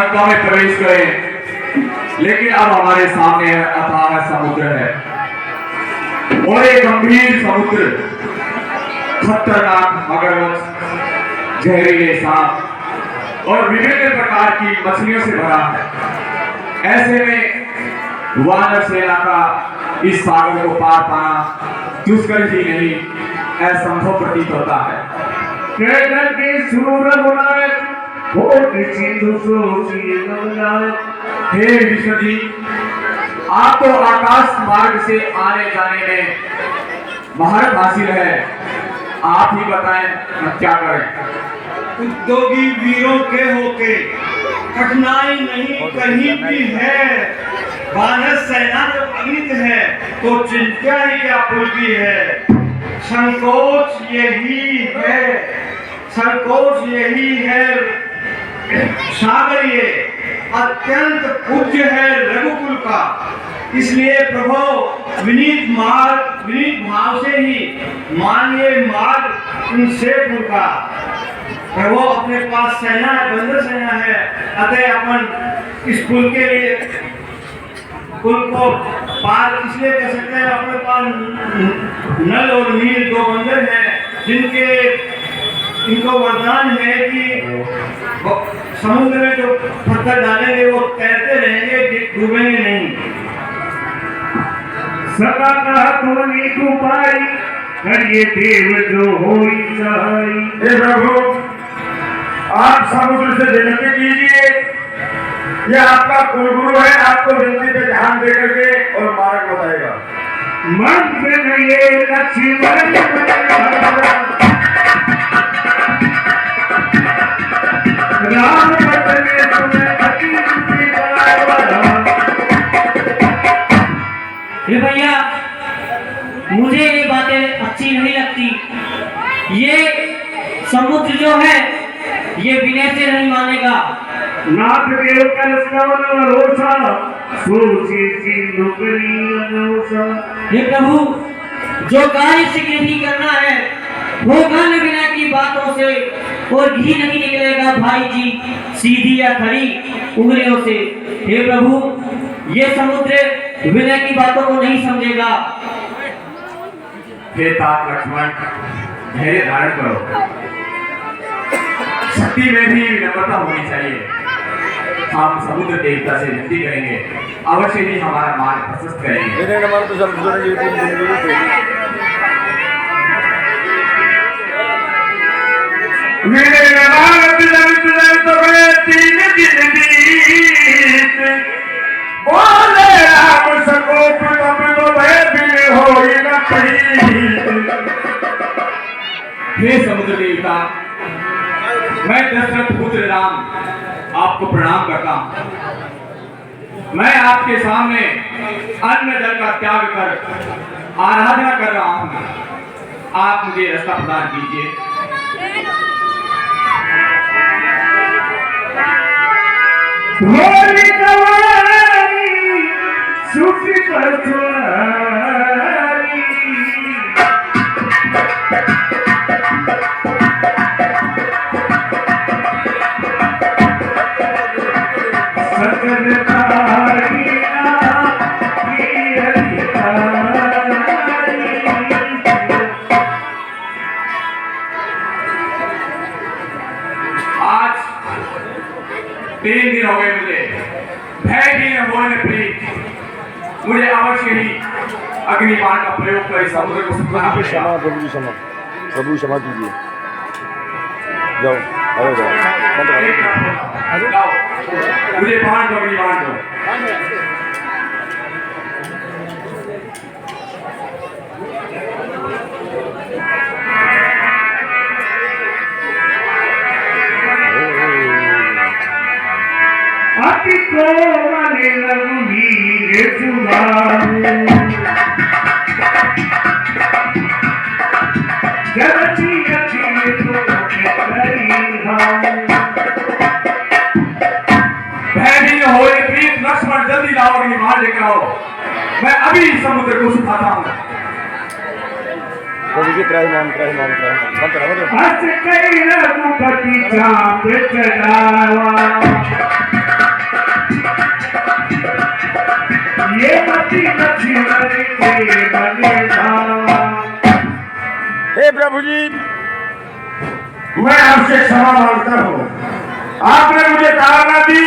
लंका में प्रवेश करें, लेकिन अब हमारे सामने अथाह समुद्र है और एक गंभीर समुद्र, खतरनाक मगरमच्छ, जहरीले सांप और विभिन्न प्रकार की मछलियों से भरा है। ऐसे में वानर सेना का इस सागर को पार पाना दुष्कर ही नहीं, असंभव प्रतीत होता है। हे विष्णु जी, आप तो आकाश मार्ग से आने जाने में महारत हासिल है, आप ही बताएं हम क्या करें। उद्योगी वीरों के होके कठिनाई नहीं कहीं भी है। वानर सेना जो अनित है तो चिंता ही क्या पुलकी है। संकोच यही है, संकोच यही है। सागर ये अत्यंत पूज्य है रघुकुल का, इसलिए प्रभु विनीत भाव से ही मानिए मार्ग उनसे का। प्रभु अपने पास सेना है, बंदर सेना है, अतः अपन इस पुल के लिए पुल को पार इसलिए कर सकते हैं। अपने पास नल और नील दो बंदर हैं जिनके इनको वरदान है कि समुद्र में जो पत्थर डालेंगे वो तैरते रहेंगे, डूबेंगे नहीं। सदा कहा तुमने कुपाई करिए देव जो होई सहाई। हे प्रभु, आप समुद्र से विनती कीजिए, यह आपका कुलगुरु है, आपको विनती पे ध्यान दे करके और मार्ग बताएगा। मंत्र ये लक्ष्मण राम बदले तुम्हें हे भैया, मुझे ये बातें अच्छी नहीं लगती। ये समुद्र जो है ये विनय से नहीं मानेगा। नाथ देव कर सवन रोषा सोचे सी नौकरी अनोषा। हे प्रभु, जो कार्य शीघ्र ही करना है होगा न बिना की बातों से, और घी नहीं निकलेगा भाई जी सीधी या खरी उंगलियों से। हे प्रभु, ये समुद्र विनय की बातों को नहीं समझेगा। हे तात लक्ष्मण, धैर्य धारण करो, शक्ति में भी विनम्रता होनी चाहिए। हम समुद्र देवता से विनती करेंगे, अवश्य ही हमारा मार्ग प्रशस्त करेंगे। तीन दिन बीत बोले राम सकोप तब तो भय बिन होई न प्रीत। हे समुद्र देवता, मैं दशरथ पुत्र राम आपको प्रणाम करता हूं। मैं आपके सामने अन्न जल का त्याग कर आराधना कर रहा हूं, आप मुझे रास्ता प्रदान कीजिए। होली कवारी सुखी परसुआरी। सकल तारीना की अधिकारी। आज 3 दिन हो गए मुझे, भय भी न होने प्रीत। मुझे अवश्य ही अग्निबाण का प्रयोग कर समुद्र को सुखाना पड़ेगा। प्रभु क्षमा कीजिए। जाओ, आओ जाओ, जाओ, मुझे बाण दो, अग्निबाण दो। अति कोमल रघुवीर चुराऊ। जगती अति तो करी हाऊ। भयभीत होए प्रीत लक्ष्मण, जल्दी लाओ अग्निबाण लेकर आओ, मैं अभी समुद्र को सुखाता हूँ। हस कई रघुपति चाँद चढ़ावा। ये मती लक्ष्मण के बलिदान। हे प्रभु जी, मैं आपसे क्षमा मांगता हूँ, आपने मुझे ताड़ना दी,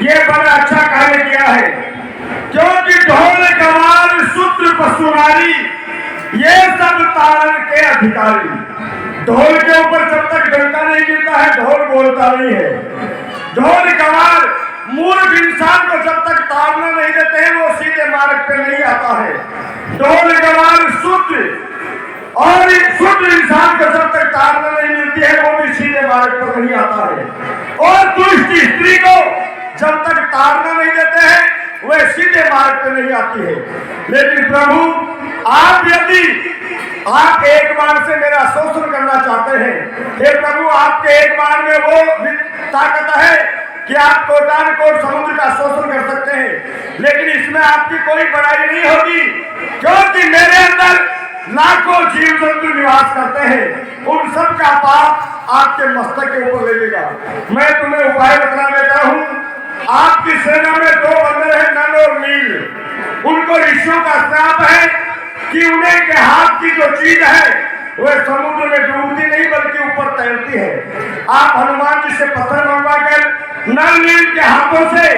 ये बड़ा अच्छा कार्य किया है, क्योंकि ढोल कमाल सूत्र पशुनारी ये सब तारण के अधिकारी। ढोल के ऊपर जब तक डंका नहीं गिरता है ढोल बोलता नहीं है। ढोल कमाल मूर्ख इंसान को जब तक ताड़ना नहीं देते हैं वो सीधे मार्ग पे नहीं आता है। ढोल कमाल सूत्र और शुद्ध इंसान को जब तक ताड़ना नहीं मिलती है वो भी सीधे मार्ग पर नहीं आता है। और दुष्ट स्त्री को जब तक ताड़ना नहीं देते हैं वह सीधे मार्ग पर नहीं आती है। लेकिन प्रभु, आप यदि आप एक बार से मेरा शोषण करना चाहते हैं, हे प्रभु, आपके एक बार में वो ताकत है कि आप कोटान कोट समुद्र का शोषण कर सकते हैं, लेकिन इसमें आपकी कोई बड़ाई नहीं होगी, क्योंकि मेरे अंदर लाखों जीव जंतु निवास करते हैं। उन सब का पाप आपके मस्तक के ऊपर ले लेगा। मैं तुम्हें उपाय बता देता हूँ। आपकी सेना में दो बंदर हैं, नल और नील। उनको ऋषियों का श्राप है कि उन्हें के हाथ की जो चीज है वह समुद्र में डूबती नहीं बल्कि ऊपर तैरती है। आप हनुमान जी से पत्थर मंगवाकर नल नील के हाथों से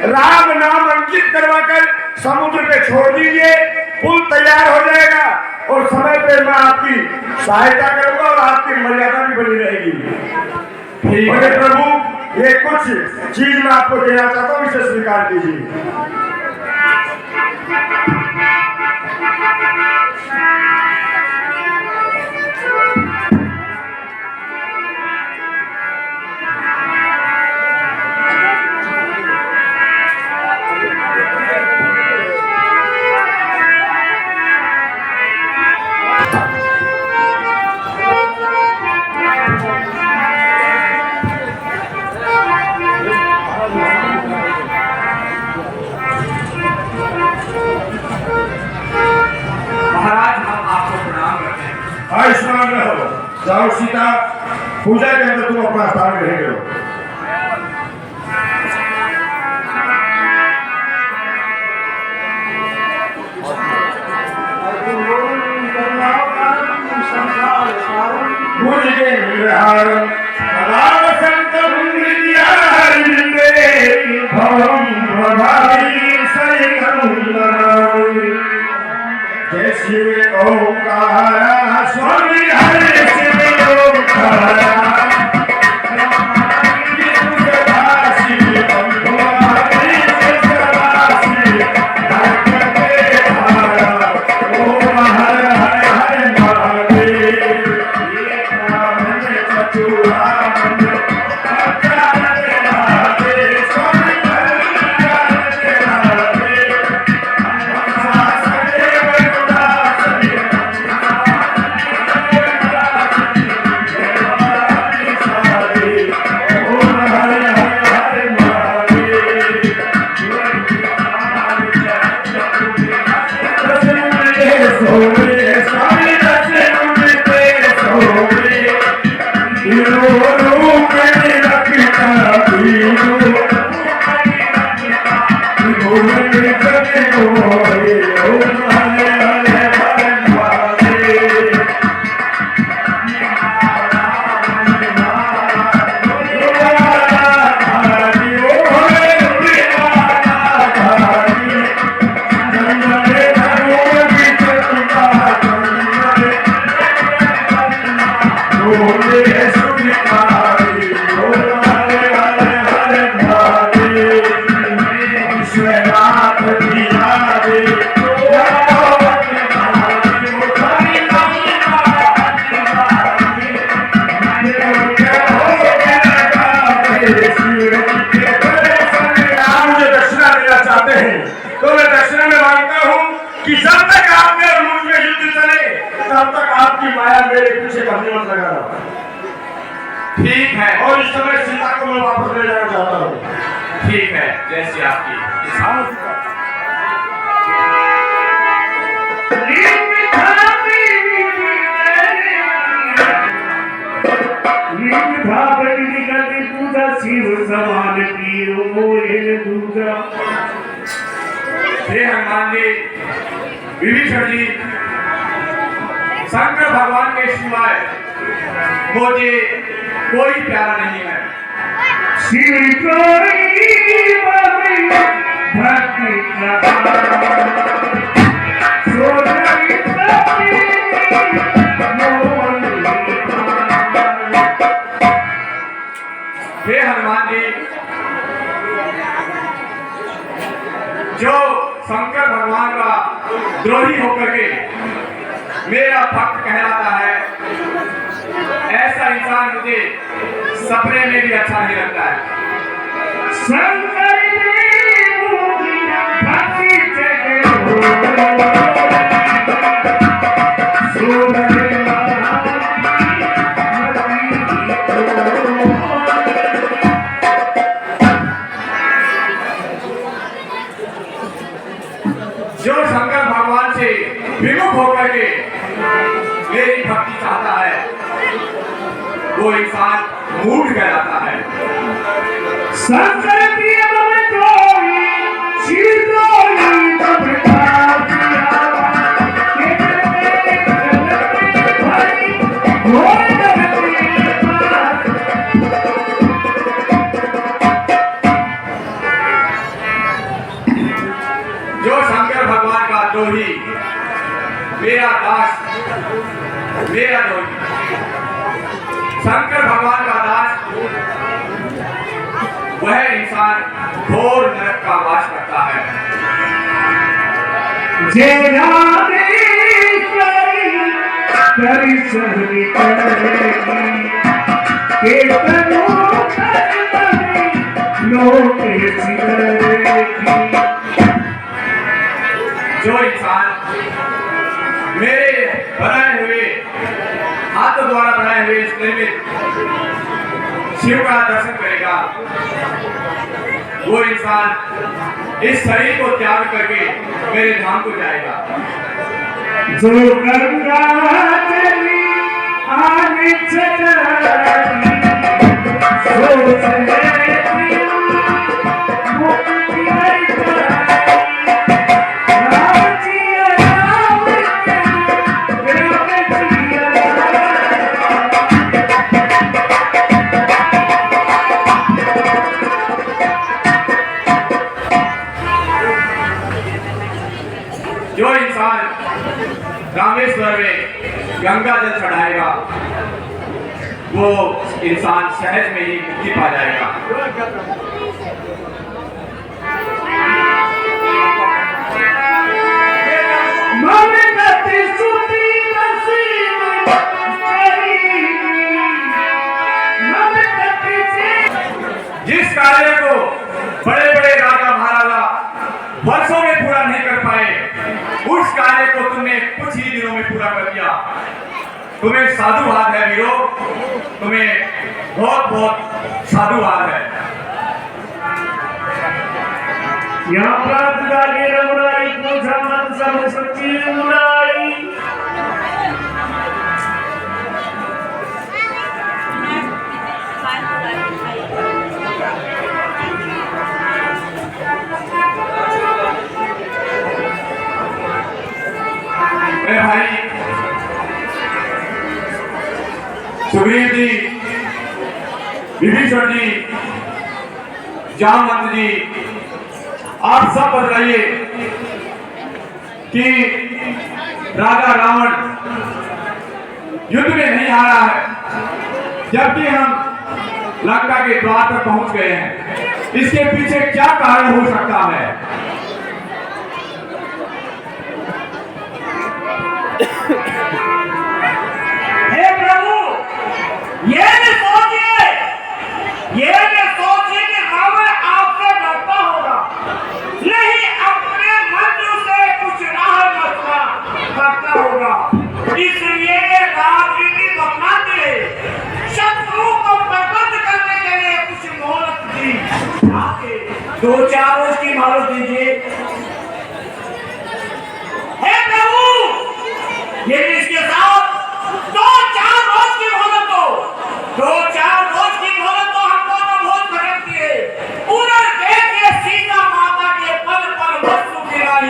राम नाम अंकित करवाकर समुद्र पे छोड़ दीजिए, पुल तैयार हो जाएगा और समय पे मैं आपकी सहायता करूंगा और आपकी मर्यादा भी बनी रहेगी। बड़े प्रभु, ये कुछ चीज मैं आपको देना चाहता हूँ, इसे स्वीकार कीजिए। आयुष्मान रहो। जाओ सीता, पूजा के अंदर तुम अपना स्थान ग्रहण करो। मुझे जय शिव ओंकार स्वामी हरे शिव ओंकार ठीक है, और इस समय सीता को मैं वापस ले जाना चाहता हूँ। ठीक है, जैसी आपकी पूजा शिव समान पीरो मोहे दूजा हे हनुमान जी, विभीषण जी, शंकर भगवान के सिवाय मुझे कोई प्यारा नहीं है। श्री भक्ति हे हनुमान जी, जो शंकर भगवान का द्रोही होकर के मेरा भक्त कहलाता है, ऐसा इंसान मुझे सपने में भी अच्छा नहीं लगता है। जो शंकर भगवान से विमुख होकर के मेरी भक्ति चाहता है, वो इंसान मूढ़ कहलाता है। शंकर प्रिय मम कोई, शिव कोई तब जो शंकर भगवान का द्रोही, मेरा दास, मेरा द्रोही, शंकर भगवान का दास, वह इंसान घोर नरक का वास करता है। जय राधे करी सहरी करेगी केतनो लोके सिकरेगी। जो इंसान मेरे बनाए हुए, हाथों द्वारा बनाए हुए इस निर्मित शिव का दर्शन करेगा, वो इंसान इस शरीर को त्याग करके मेरे धाम को जाएगा। जो गंगा जली आने चली जो इंसान रामेश्वर में गंगा जल चढ़ाएगा, वो इंसान सहज में ही मुक्ति पा जाएगा। जिस कार्य को बड़े बड़े राजा महाराजा वर्षों में पूरा नहीं कर पाए, उस कार्य को तुमने कुछ ही दिनों में पूरा कर दिया। तुम्हें साधुवाद है वीरो, तुम्हें बहुत बहुत साधुवाद है। यहाँ प्राप्त जागे रमुराई पूछा मन सब सच्ची रमुराई। भाई सुग्रीव जी, विभीषण जी, जामवंत जी, आप सब बताइए कि राजा रावण युद्ध में नहीं हारा है, जबकि हम लंका के द्वार पर पहुंच गए हैं। इसके पीछे क्या कारण हो सकता है? हे प्रभु, ये भी सोचिए कि रावण आपसे डरता होगा, नहीं अपने मंत्र से कुछ राह मसला करता होगा, इसलिए राजनीति अपनाते शत्रु को प्रबंध करने के लिए कुछ मोहलत दी। 2-4 रोज की मोहलत दीजिए। हे प्रभु, यदि इसके साथ 2-4 रोज की मोहलत हो, 2-4 रोज की मोहलत तो हम दोनों बहुत भटकती है। उधर देखिए सीता माता के पल पल वस्तु गिराई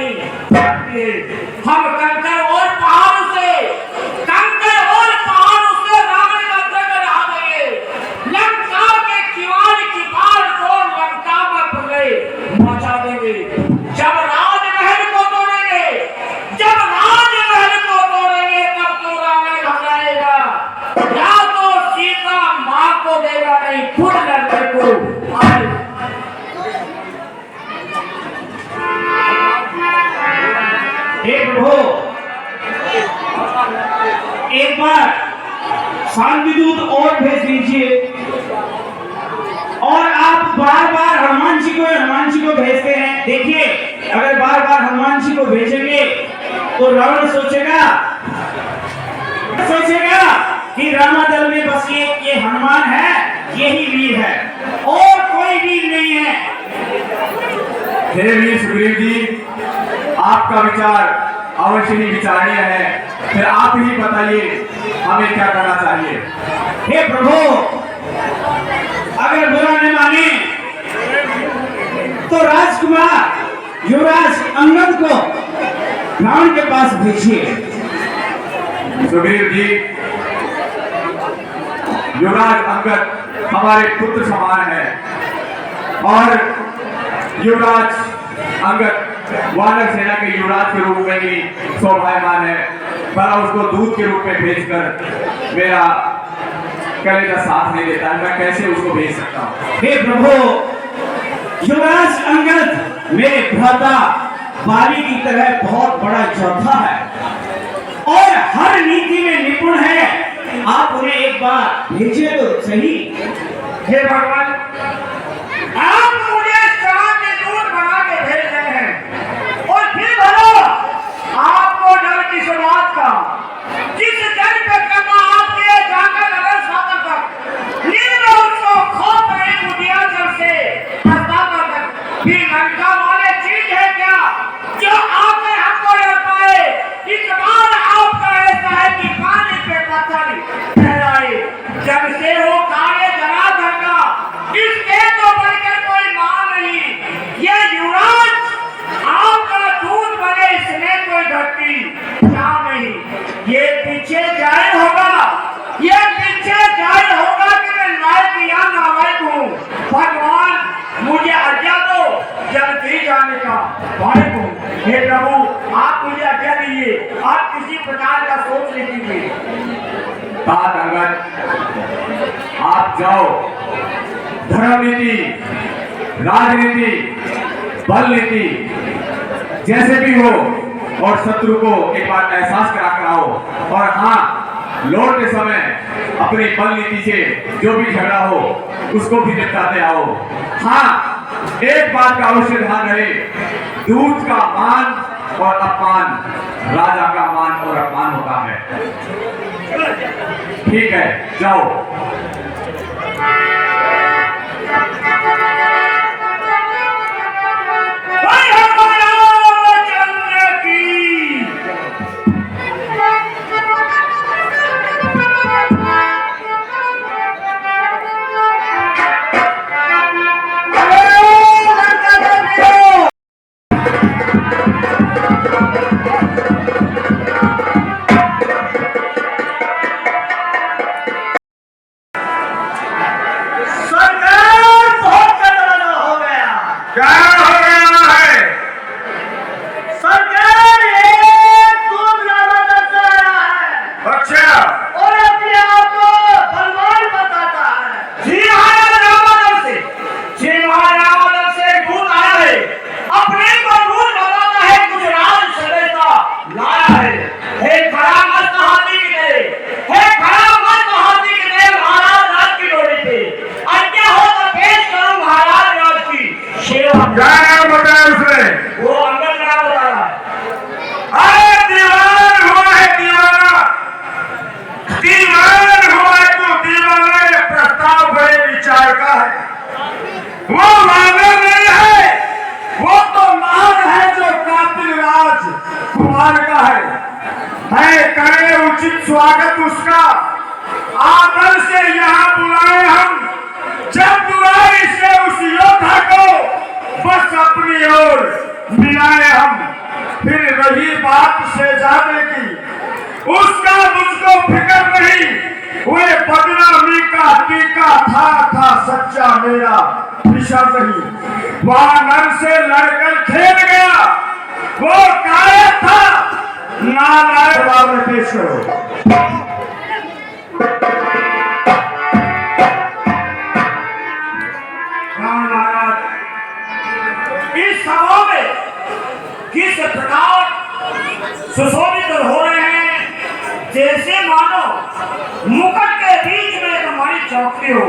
को भेजेंगे तो रावण सोचेगा कि रामादल में बस ये हनुमान है, यही वीर है और कोई वीर नहीं है। हे वीर सुग्रीव जी, आपका विचार अवश्य ही विचारणीय है। फिर आप ही बताइए हमें क्या करना चाहिए। हे प्रभु, अगर बुरा न माने तो राजकुमार युवराज अंगद को रावण के पास भेजिए। सुग्रीव जी, युवराज अंगद हमारे पुत्र समान है और युवराज अंगद वानर सेना के युवराज के रूप में ही शोभायमान है, पर उसको दूत के रूप में भेजकर मेरा कलेजा साथ नहीं देता है। मैं कैसे उसको भेज सकता हूँ? हे प्रभु, युवराज अंगद मेरे भ्राता बाली की तरह बहुत बड़ा योद्धा है और हर नीति में निपुण है। आप उन्हें एक बार भेजिए तो सही। हे भगवान, आप मुझे चांद के दूध बना के भेज रहे हैं और फिर बोलो आपको डर किस बात का? जिस जन पे करना आपके जाकर नगर सागर तक निर्णय उसको खौफ रहे मुदिया जल से प्रस्ताव तक फिर लंका वाले चीज है क्या जो आपने हमको डर पाए? इस बार आपका ऐसा है कि पानी पे पत्थर ठहराए जब से हो कार्य जनार्दन का इसके तो बढ़कर कोई मान नहीं। ये युवराज आपका दूध बने इसमें कोई घटती क्या नहीं। ये पीछे जाहिर होगा, ये पीछे जाहिर होगा कि मैं लायक या नालायक हूँ। भगवान मुझे आज्ञा दो जल्दी जाने का भाई हूँ। हे प्रभु, आप मुझे आज्ञा दीजिए, आप किसी प्रकार का सोच नहीं कीजिए। तात अंगद, आप जाओ, धर्म नीति, राजनीति, बल नीति जैसे भी हो और शत्रु को एक बार एहसास करा कर आओ और हाँ, लौटते समय अपनी बल नीति से जो भी झगड़ा हो उसको भी निपटाते आओ। हाँ, एक बात का अवश्य ध्यान रहे, दूत का मान और अपमान राजा का मान और अपमान होता है। ठीक है, जाओ। स्वागत उसका आदर से यहाँ बुलाए हम। जब बुलाए से उस योद्धा को बस अपनी ओर मिलाए हम। फिर रही बात से जाने की, उसका मुझको फिक्र नहीं। वे बदनामी का टीका था सच्चा मेरा विषय नहीं। वानर से लड़कर खेल गया, वो कायर था नालायक। बाद में पेश करो। इस सभा में किस प्रकार सुशोभित हो रहे हैं, जैसे मानो मुकुट के बीच में हमारी चौकड़ी हो।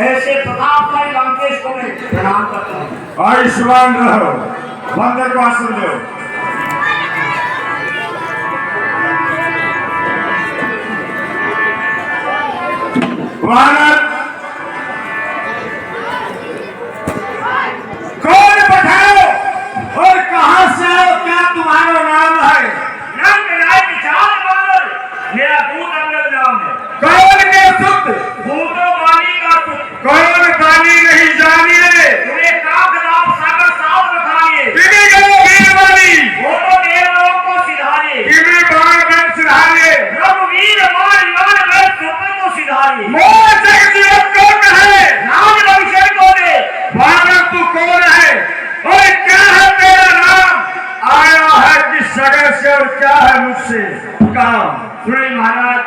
ऐसे प्रतापशाली लंकेश को मैं प्रणाम करता हूँ। आयुष्मान रहो, मंदिर को आसन दो। वानर कौन बताओ और कहां से आओ, क्या तुम्हारा नाम है? नाम मेरा है विशाल वानर, मेरा दूध अंगद नाम है। कौन के सुत? भूतों वाली का पुत्र। कौन पानी नहीं जानिए, तुम्हें काक नाम सागर साफ रखाइए। किमी गो वीरवाली, वो तो देवलोक को सिधारिए। किमी बाण में सिधारिए, रघुवीर मान मान में सुपर को सिधारिए। मोर जगजीवन कौन है? नाम भविष्य को दे। वानर तू कौन है और क्या है तेरा नाम? आया है किस जगह से और क्या है मुझसे काम? सुनिए महाराज,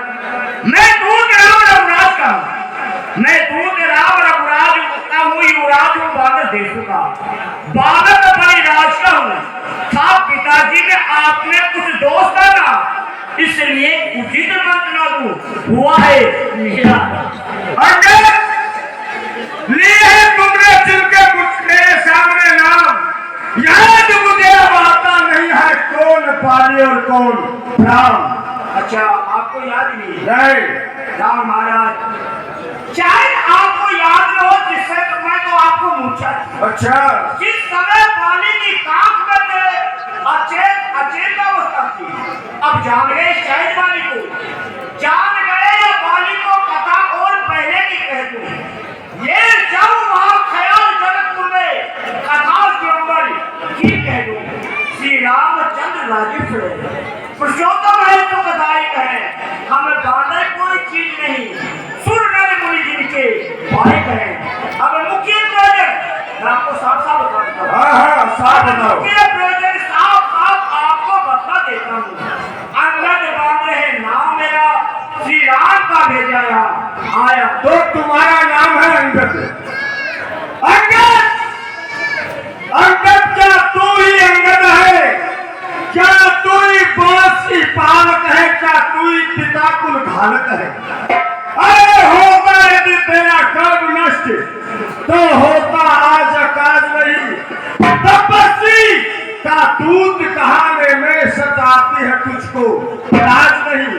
मैं दूत राम रघुराज का हूँ। मैं दूत राम रघुराज का हूँ, युवराज हूँ बानर देशों का। बानर का बड़ी राज का हूँ। था पिताजी ने आपने कुछ दोष डाला, इसलिए उचित मंत्र दूं हुआ है मेरा। अंगद, लिए है तुमने जिनके मेरे सामने नाम, याद मुझे अब आता नहीं है कौन पाली और कौन राम। अच्छा, आपको याद नहीं? नहीं, राम महाराज, शायद आपको याद न हो, जिससे तो मैं तो आपको पूछा। अच्छा, जिस समय पाली की कांख में थे, अचेत अवस्था थी। अब जान गए शायद पाली को, जान गए पाली को कथा और पहले की कह दूं। ये जब वहां ख्याल जनकपुर में कथा स्वयंवर की कह दूं। श्री रामचंद्र राजीव से पुरुषोत्तम है तो कदाई कहे, हमें बांधे कोई चीज नहीं। सुर नर मुनि जिनके भाई कहे। अब मुख्य प्रयोजन मैं आपको साफ साफ बताता हूँ। हाँ साफ बताओ। मुख्य प्रयोजन साफ साफ आपको बता देता हूँ। अंगद बांधे है नाम मेरा, श्री राम का भेजा यहाँ आया। तो तुम्हारा नाम है अंगद? अंगद, अंगद क्या तू ही अंगद है? क्या तू ही बांस की पालक है? क्या तू ही पिता कुल घालक है? अरे होता यदि तेरा गर्भ नष्ट तो होता आज अकाज नहीं। तपस्वी का दूध कहाने में सताती है तुझको राज नहीं।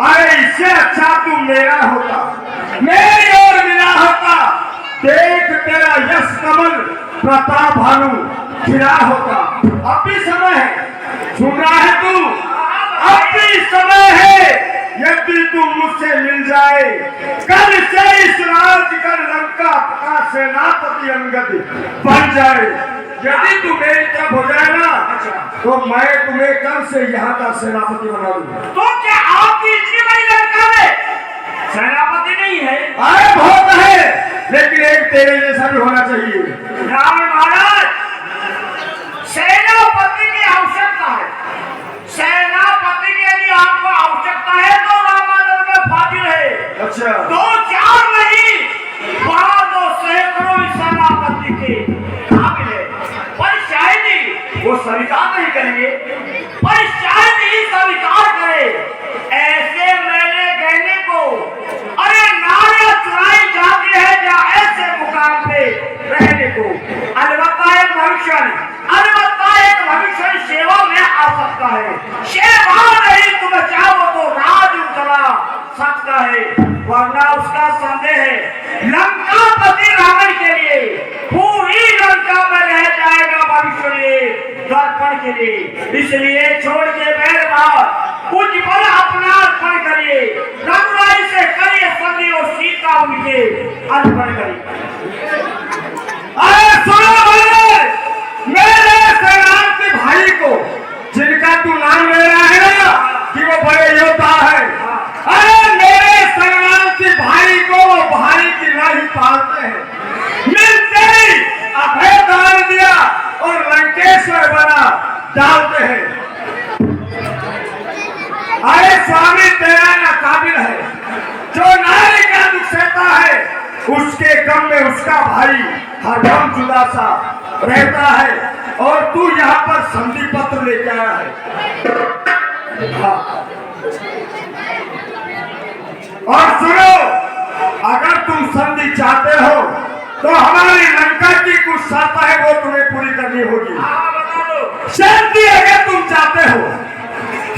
अरे इससे अच्छा तू मेरा होता, मेरी ओर मिला होता। देख तेरा यश कमल प्रताप भानु खिला होता। अब भी समय है, सुन रहा है तू? अब भी समय है, यदि तू मुझसे मिल जाए, कल से इस राजगढ़ लंका का सेनापति अंगद बन जाए। यदि तू मेरी तरफ हो जाए ना, तो मैं तुम्हें कल से यहाँ का सेनापति बना दूंगा। तो क्या आपकी इतनी बड़ी लंका में सेनापति नहीं है? अरे बहुत है, लेकिन एक तेरे जैसा भी होना चाहिए। राम महाराज, सेनापति की आवश्यकता है। सेनापति के लिए आपको आवश्यकता है तो रामायण में फाजिल है। अच्छा, दो चार नहीं, वहां तो सैकड़ों सेनापति के काबिल है। पर शायद ही वो स्वीकार नहीं करेंगे, पर शायद ही स्वीकार करे। ऐसे मैंने कहने को, अरे नारियां चुराई जाती है जा ऐसे मुकाम पे रहने को। अलबत्ता एक भविष्य सेवा में आ सकता है। सेवा नहीं, तुम चाहो तो राज चला सकता है, वरना उसका संदेह है। लंकापति रावण के लिए पूरी लंका में रह जाएगा भविष्य दर्पण के लिए। इसलिए छोड़ के बैर बार उज्जवल अपना अर्पण करिए। रघुराई से करिए संधि और सीता उनके अर्पण करिए। अरे सुनो मेरे सेनापति भाई को, जिनका तू नाम ले रहा है ना कि वो बड़े योद्धा है। अरे मेरे सेनापति भाई को वो भाई की नहीं पालते हैं। मिलते ही अभय दान दिया और लंकेश्वर बना डालते हैं। अरे स्वामी तेरा ना काबिल है, जो नारी का दुख सहता है उसके गम में उसका भाई हरदम जुदा सा रहता है, और तू यहाँ पर संधि पत्र लेके आया है। हाँ। और सुनो, अगर तुम संधि चाहते हो तो हमारी लंका की कुछ शर्त है, वो तुम्हें पूरी करनी होगी। संधि अगर तुम चाहते हो,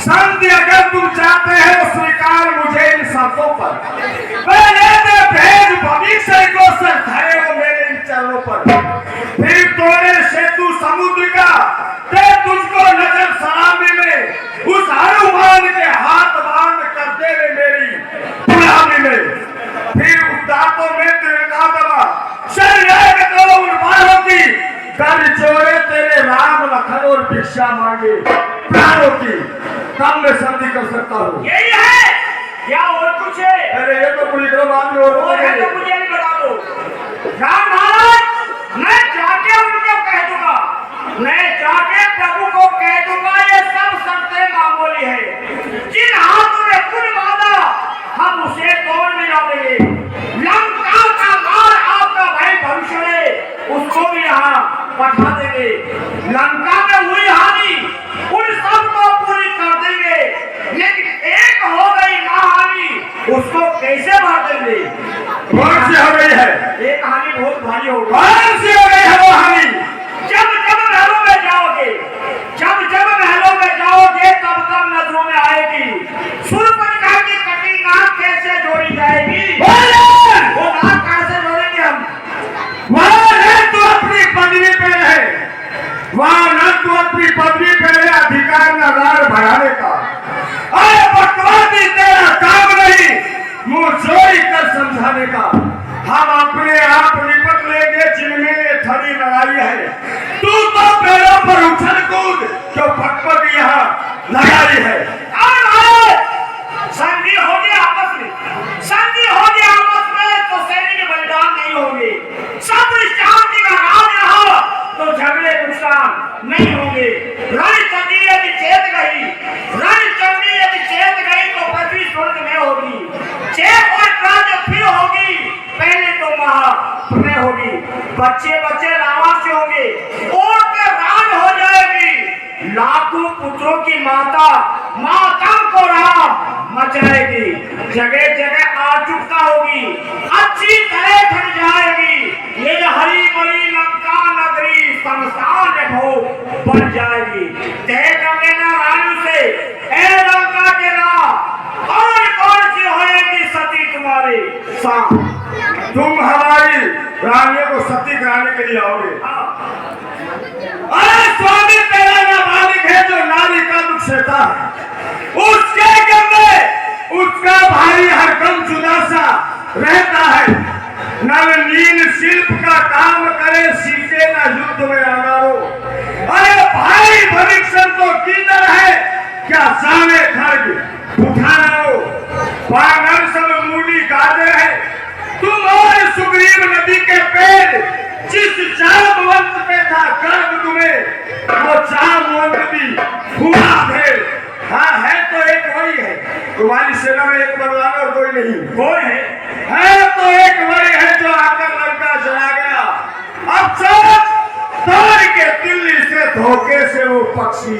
संधि अगर तुम चाहते हो स्वीकार मुझे इन शर्तों पर। फिर उस दांतों में तेरे का दबा चल जाएगा तो उन बालों की कर चोरे तेरे राम लखन और भिक्षा मांगे प्राणों की तब मैं शादी कर सकता हूँ। यही है या और कुछ है? अरे ये तो पूरी करो बात में और है तो मुझे भी बता दो। राम महाराज मैं जाके उनको कह दूंगा, मैं जाके प्रभु को कह दूंगा ये सब शर्तें मामूली है। जिन हाथों ने खुद बांधा हम उसे तोड़ मिला देंगे। लंका का मार आपका भाई भविष्य है उसको भी यहाँ पठा देंगे। लंका में हुई हानि उन सबको पूरी कर देंगे, लेकिन एक हो गई महाहानि उसको कैसे भर देंगे? कौन सी हो गई है? एक हानि बहुत भारी होगी। कौन सी हो गई है वो हानि? जब जब महलों में जाओगे, जब जब महलों में जाओगे तब तब नजरों में आएगी शूर्पणखा की कटी नाक कैसे जोड़ी जाएगी। वो नाक कैसे जोड़ेंगे हम? वहाँ न तो अपनी पदवी पे रहे, वहाँ न तो अपनी पदवी पे रहे अधिकार न रार बढ़ाने का। अरे बकवादी तेरा काम नहीं मुँह चोरी कर समझाने का। हम अपने आप निपट लेंगे जिनमें ये थड़ी लड़ाई है। तू तो पैरों पर उछल कूद जो फटफट यहाँ लगाई है। संधि होगी आपस में, संधि होगी आपस में तो सैनिक बलिदान नहीं होंगे। सब शांति का राज रहा तो झगड़े नुकसान नहीं होंगे। रणचंडी यदि चेत गई, रणचंडी यदि चेत गई तो पृथ्वी स्वर्ग में होगी। चेत और राज्य फिर होगी, पहले तो महाप्रलय होगी। बच्चे बच्चे रावण से होंगे, और के राज हो जाएगी। लाखों पुत्रों की माता मातम को राम मचाएगी। जगह जगह आचुकता होगी, अच्छी तरह ठन जाएगी। ये हरी भरी लंका नगरी शमशान भोग बन जाएगी। तय कर लेना रानी से, ए लंका के राम कौन कौन सी होएगी सती तुम्हारे साथ? तुम हमारी रानियों को सती कराने के लिए आओगे। अरे स्वामी तेरा ना मालिक है जो नारी का दुख सहता है, उसके गंदे उसका भाई हरदम जुदा सा रहता है। नल नील शिल्प का काम करे सीखे ना युद्ध में अनारो। अरे भाई भविष्य तो किधर है क्या सामने खर्ग उठाना हो। वानर सब मूडी गाजे है, तुम और सुग्रीव नदी के पेड़ जिस जामवंत पे था गर्भ तुम्हें वो जामवंत भी हुआ थे। हाँ है तो एक वही है, तुम्हारी सेना में एक बलवान और कोई नहीं। कौन है तो एक वही है जो आकर लंका चला गया। अब सब तार के दिल्ली से धोखे से वो पक्षी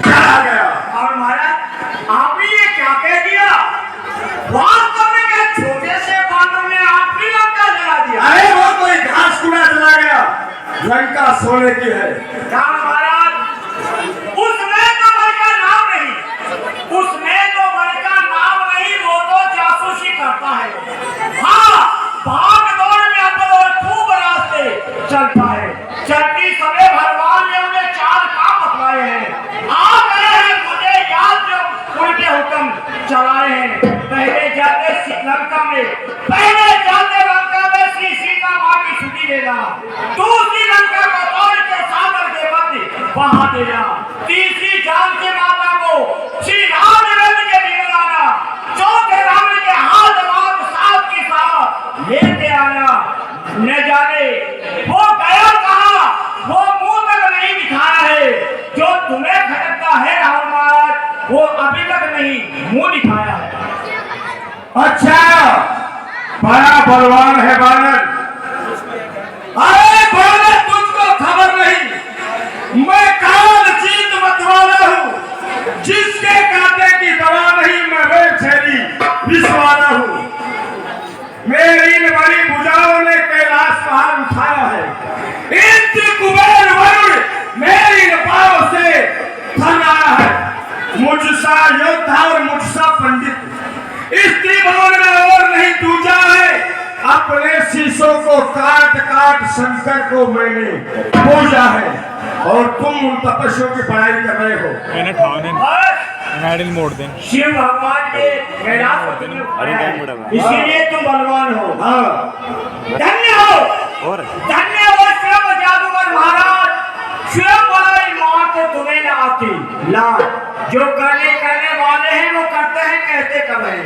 चला गया। और महाराज आपने ये क्या कह दिया? वास्तव में क्या छोटे से बानर ने आपकी लंका जला दिया? अरे वो कोई घास कुड़ा चला गया, लंका सोने की है। राम महाराज उसमें तो बल का नाम नहीं, उसमें तो बल का नाम नहीं, वो तो जासूसी करता है। हाँ भाग दौड़ में अपने और खूब रास्ते चलता है। चलती समय भगवान ने उन्हें चार काम बतलाए हैं। आ गए हैं मुझे याद जो उनके हुक्म चलाए हैं। पहले जाते लंका में, पहले जाते लंका में श्री सीता माँ की छुट्टी देना, दूसरी लंका को तोड़ के सागर के मध्य बहा देना, तीसरी जानकी माता को श्री राम के लिए लाना, चौथे राम के हाथ मार साथ की साथ लेते आना। न जाने वो गया कहाँ, वो मुंह तक नहीं दिखाया है। जो तुम्हें खटकता है राम महाराज वो अभी तक नहीं मुंह दिखाया है। अच्छा बड़ा बलवान है बानर। अरे बानर तुमको खबर नहीं, मैं काल जीत मतवाला हूँ। जिसके कांटे की दवा नहीं मैं वे छेली विषवाला हूँ। मेरी इन बड़ी भुजाओं ने कैलाश पहाड़ उठाया है। इंद्र कुबेर वरुण मेरी पांव से थमाया है। मुझसा योद्धा और मुझसा पंडित इस त्रिभुवन में और नहीं दूजा है। अपने शीशों को काट काट शंकर को मैंने पूजा है और तुम उन तपस्वियों की पढ़ाई कर रहे हो। बस हैंडल मोड़ दें। शिव भगवान के कैलाश में उठाया है। इसीलिए तुम बलवान हो। धन्य हो, धन्य हो शिव जादूगर महाराज। शिव बड़ाई मात तुम्हें न आती। लाल जो करने वाले हैं वो करते हैं, कहते कब हैं।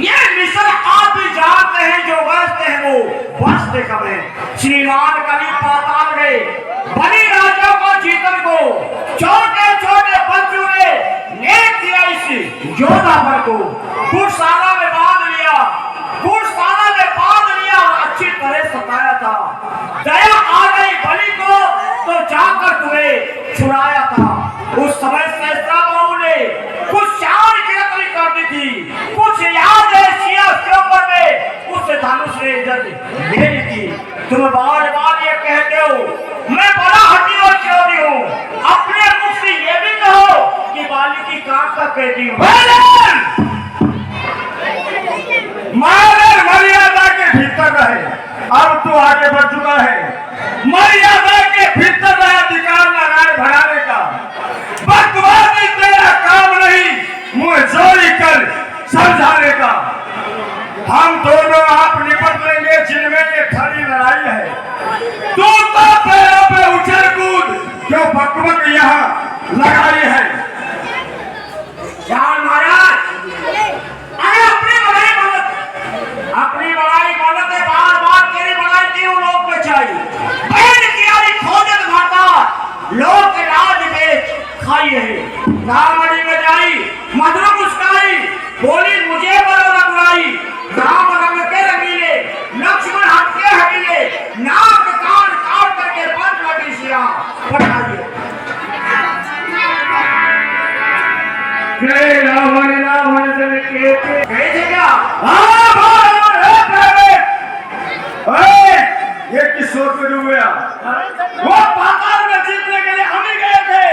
ये मिशन आप भी जानते हैं, जो बसते हैं वो बसते कब हैं। श्रीमान कभी पाताल गए बड़ी राजा को जीतन को, छोटे छोटे बच्चों ने नेक दिया इस योद्धा पर को। कुशाला में बांध लिया, कुशाला में बांध लिया, अच्छी तरह सताया था। दया आ गई बलि को तो जाकर तुम्हें छुड़ाया था। उस समय सहस्त्रा बहू ने कुछ चार की नकली कर दी थी। कुछ याद है सिया के ऊपर में उस धनुष ने इज्जत ले ली थी। तुम बार बार ये कहते हो मैं बड़ा हड्डी और चौड़ी हूँ, अपने मुख से ये भी कहो कि बाली की काट का कहती हूँ। मर्यादा के भीतर रहे, अब तो आगे बढ़ चुका है। मर्यादा के भीतर रहे, अधिकार लगाए बढ़ाने का। बकवादी तेरा काम नहीं, मुंह जोड़ी कर समझाने का। हम दोनों आप निपट लेंगे जिनमें ये खड़ी लड़ाई है। तू तो पैरों पे उछल कूद क्यों बकबक यहाँ लगाई है। जान महाराज, अरे अपनी बड़ाई गलत है। बार बार तेरी बड़ाई क्यों लोग पे चाहिए। बैठ की खोजत भाता लोग राज बेच खाई है। रामणी में जाई मधुर मुस्काई, बोली मुझे बड़ो रघुराई। राम रंग के रंगीले, लक्ष्मण हाथ के हकीले, नाक कान काट करके बंद लगी सिया पठाइए। जय रावण रावण जन के कैसे क्या? ये किस सोच में डूब गया? वो पाताल में जीतने के लिए हम ही गए थे।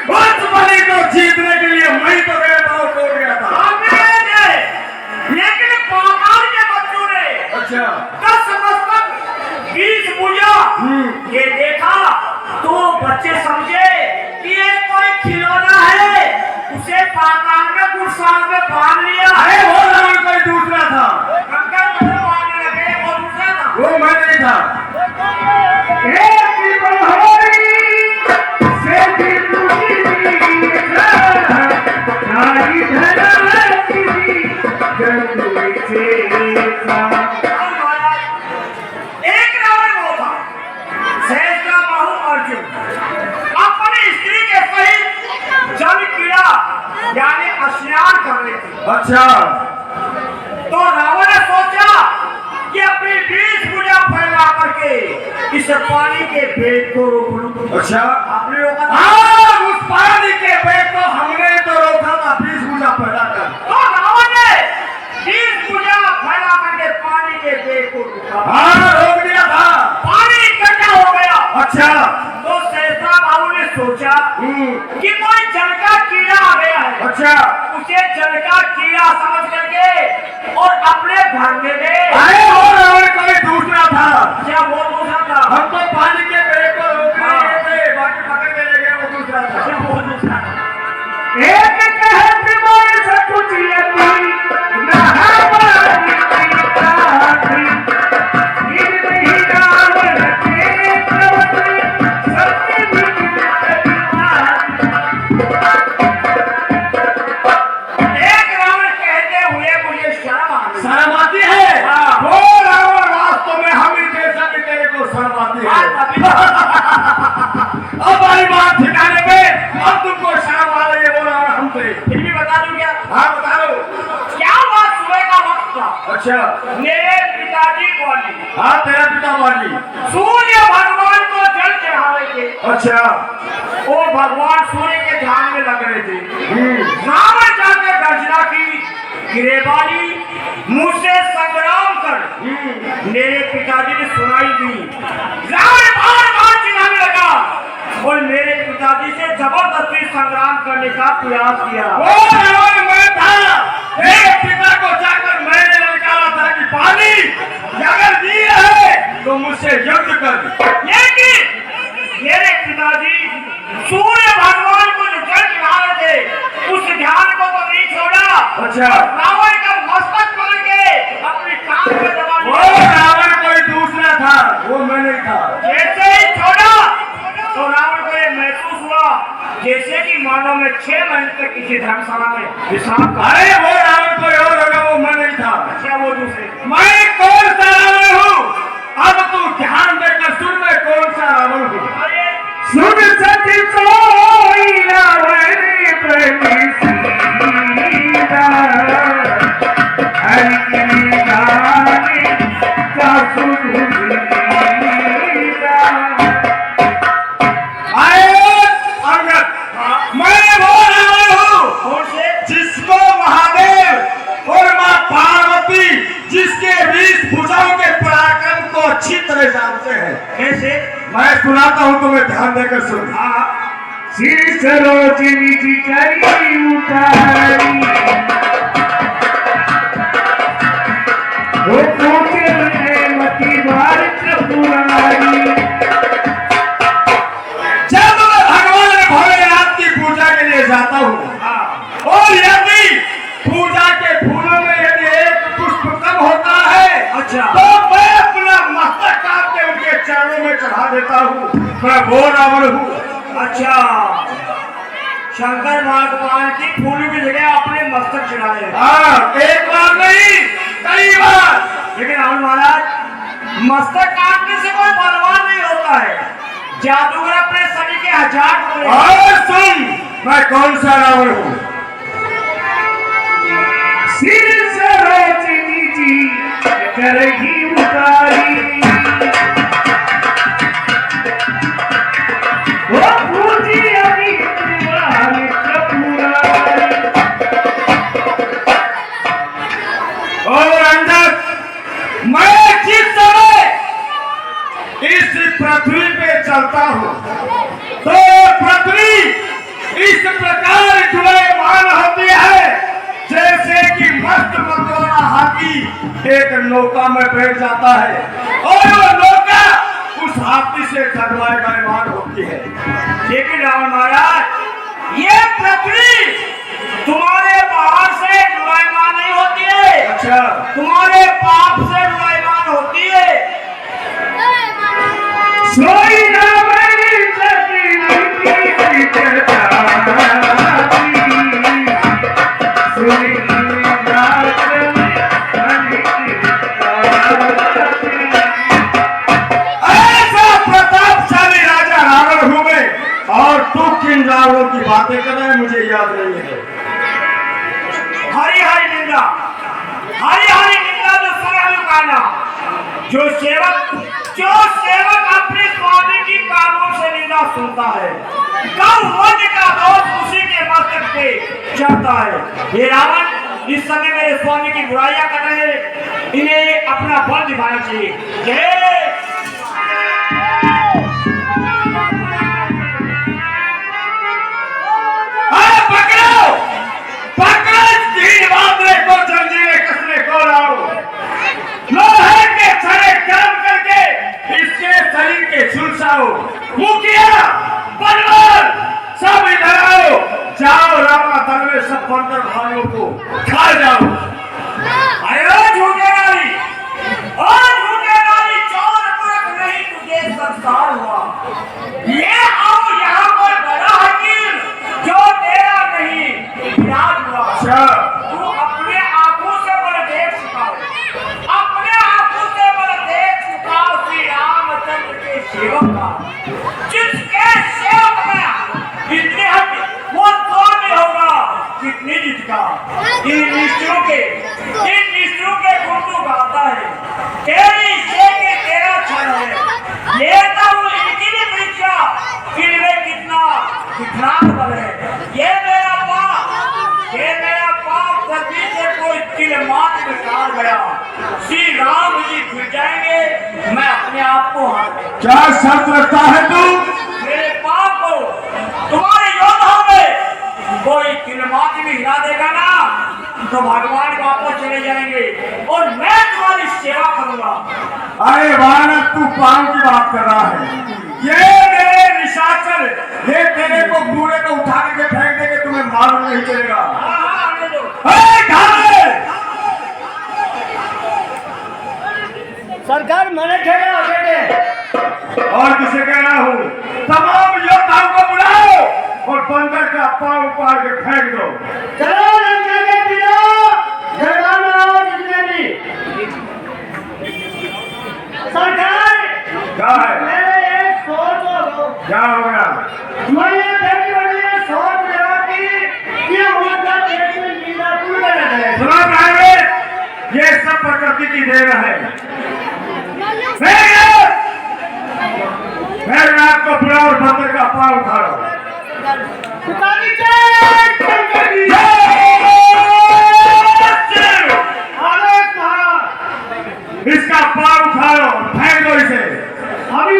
उस बलि को जीतने के लिए मैं तो गया था और टूट गया था। लेकिन पाताल के बच्चों ने 10 मस्तक 20 भुजा ये देखा तो बच्चे समझे कि ये कोई खिलौना है। उसे पाताल में गुस्सा में बांध लिया। अरे वो रावण कोई दूसरा था। कंकर में बांधने लगे, वो दूसरा था। वो मैं नहीं था। एक बहरी से दिल टूटी नारी धरती जंगल से था। एक रावण वो था, सहस्त्रा बाहु अर्जुन अपनी स्त्री के सहित जल क्रीड़ा यानी स्नान कर रहे थे। अच्छा, तो रावण ने सोचा कि अपनी 20 भुजा फैला करके इस पानी के वेग को रोक लूं। अच्छा, आपने रोका था? हाँ, उस पानी के वेग को हमने तो रोका था 20 भुजा फैलाकर। तो रावण ने 20 भुजा फैला करके पानी के वेग को रोका। हाँ, रोक दिया था। पानी इकट्ठा हो गया। अच्छा, तो सहस्त्रा बाहु ने सोचा कि कोई जल का कीड़ा आ गया है। अच्छा, उसे जल का कीड़ा समझ करके और अपने घर में गए। अरे वो रावण कोई दूसरा था। क्या वो दूसरा था? हम तो पानी के वेग को रोकने गए थे, बाकी पकड़ के ले गए, वो दूसरा था। क्या वो दूसरा था? एक कहते मोर से कुछ यती ना हमारी साथी इन नहीं रावण के प्रवत सत्य एक रावण कहते हुए मुझे शर्म आती है। वो रावण वास्तव में हम ही जैसा कि तेरे को शर्म आती है। अब आई बात ठिकाने पे, अब तुमको शर्म आ रही है। वो रावण हमसे फिर भी बता दूं क्या? हाँ बता दो। क्या बात? सुबह का वक्त था। अच्छा, मेरे पिताजी बोली। हाँ, तेरा पिता बोली सूर्य भगवान को जल चढ़ावे थे। अच्छा, वो भगवान सूर्य के ध्यान में लग रहे थे। रावण जाकर गर्जना की, गिरे बाली मुझसे संग्राम कर। मेरे पिताजी ने सुनाई दी। रावण बार बार चिल्लाने लगा और मेरे पिताजी से जबरदस्ती संग्राम करने का प्रयास किया। वो रावण मैं था। मेरे पिता को जाकर मैंने निकाला था कि पानी अगर दी है तो मुझसे युद्ध कर। लेकिन मेरे पिताजी सूर्य भगवान रावण का मस्तक पकड़ के अपनी कान में दबा वो लिया। रावण कोई दूसरा था, वो मैं नहीं था। जैसे ही छोड़ा तो रावण को ये महसूस हुआ जैसे कि मानव में 6 महीने तक किसी धर्मशाला में विश्राम कर। अरे वो रावण कोई और होगा, वो मैं नहीं था। अच्छा वो दूसरे मैं कौन सा रावण हूँ? अब तू ध्यान देकर सुन, मैं कौन सा रावण हूँ। अरे सुन सच सोई रावण प्रेमी सीता, हरि की गाने का सुन सीता। आए अंगद, मैं वो रावण हूँ कौन से? जिसको महादेव और माँ पार्वती जिसके 20 भुजाओं के पराक्रम को अच्छी तरह जानते हैं। कैसे? मैं सुनाता हूँ, तुम्हें ध्यान देकर सुन। श्री सरोजिनी जी करी उतारी, वो पूछे मती बार त्रिपुरारी। जब मैं भगवान भोलेनाथ की पूजा के लिए जाता हूँ और यदि पूजा के फूलों में यदि एक पुष्प कम होता है, अच्छा। तो मैं अपना मस्तक काट के उनके चरणों में चढ़ा देता हूँ। मैं वो रावण हूँ। अच्छा, शंकर भगवान की फूलों की जगह आपने मस्तक चढ़ाए। हाँ, एक बार नहीं, कई बार। लेकिन रावण महाराज, मस्तक काटने से कोई बलवान नहीं होता है। जादूगर अपने शरीर के 1000 टुकड़े। और सुन, मैं कौन सा रावण हूँ। सिर सरोजिनी जी करही उतारी, वो पूजी अभी त्रिपुरारी। और अंदर मैं जिस समय इस पृथ्वी पे चलता हूँ तो पृथ्वी इस प्रकार डुलायमान होती है जैसे कि मस्त मतवाला हाथी एक नौका में बैठ जाता है और वो नौका उस हाथी से डगमगायमान होती है। लेकिन रावण महाराज, ये पृथ्वी तुम्हारे बाहर से डुलायमान नहीं होती है। अच्छा, तुम्हारे पाप से डुलायमान होती है। सोई रावण सती ऐसा प्रतापशाली राजा रावण हूँ मैं, और तू किन रावणों की बातें कर रहे हैं मुझे याद नहीं है। हरी हरी निंदा, हरी हरी निंदा जो सुना काना। जो सेवक अपने स्वामी की कानों से निंदा सुनता है, गौ वध का दोष उसी के मस्तक पे चढ़ता है। ये रावण इस समय मेरे स्वामी की बुराइयां कर रहे हैं, इन्हें अपना बल दिखाना चाहिए। जय पकड़ो पकड़ो, तीन बांधने को जंजीरें कसने को लाओ, लोहे के छड़े गर्म करके इसके शरीर के झुलसाओ। मुखिया बलवान सब इधर आओ, जाओ रावण दल में सब बंदर भाइयों को खा जाओ। आयो झूठे नारी, ओ झूठे नारी, चौर परख नहीं तुझे संसार हुआ। ये आओ यहाँ पर बड़ा हकीम जो तेरा नहीं विराट हुआ। अच्छा, तू अपने आंखों से बल देख चुका हो, अपने आंखों से बल देख चुका हो श्री रामचंद्र के सेवक का। जिसके सेवक में इतनी हड्डी वो तो नहीं होगा कितनी जीत का। इन निष्ठुरों के गुंडू गाता है, तेरी से के तेरा क्षण है। लेता हूँ इनकी भी परीक्षा, इनमें कितना बल है। ये मेरा पाप धरती से कोई तिल मात्र निकाल गया। श्री राम जी फिर जाएंगे, मैं अपने आप को हार गया। क्या शर्त रखता है तू? मेरे पाप को तुम्हारे योद्धाओं में कोई तिल मात्र भी हिला देगा ना, तो भगवान वापस चले जाएंगे और मैं तुम्हारी सेवा करूंगा। अरे वानर, तू पान की बात कर रहा है। ये मेरे निशाचर, ये तेरे को पूरे को उठा के फेंक देंगे, तुम्हें मालूम नहीं चलेगा। हाँ, आने दो। अरे घायल! ये सब प्रकृति की देन है। मैं आपको बुरा और बंदर का पाँव उठा रहा हूं। इसका पाँव उठा लो, फेंक दो इसे। अभी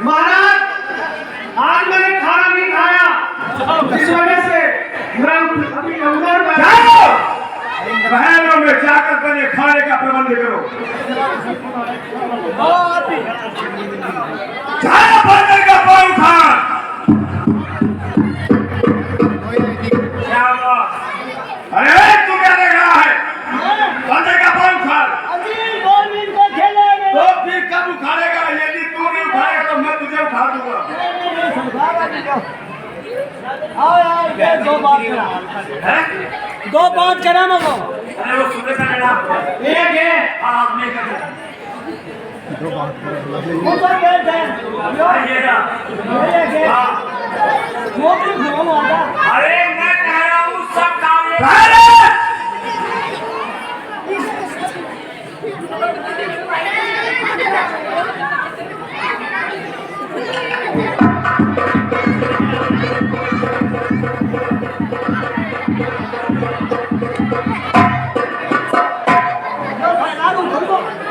महाराज, आज मैंने खाना नहीं खाया, इस वजह से मैं अभी अंदर जाओ, महलों में जाकर बने खाने का प्रबंध करो। जाओ, बंदर का पाँव उठा। क्या हुआ? अरे तू क्या देख रहा है? बंदर का पाँव उठा। तो फिर कब उखाड़ेगा? यदि तू नहीं उठाएगा तो मैं तुझे उठा दूंगा। दो बात करा ना वो। अरे वो सुबह का लड़ा एक है, आपने कर अरे मैं कह रहा हूँ सब काम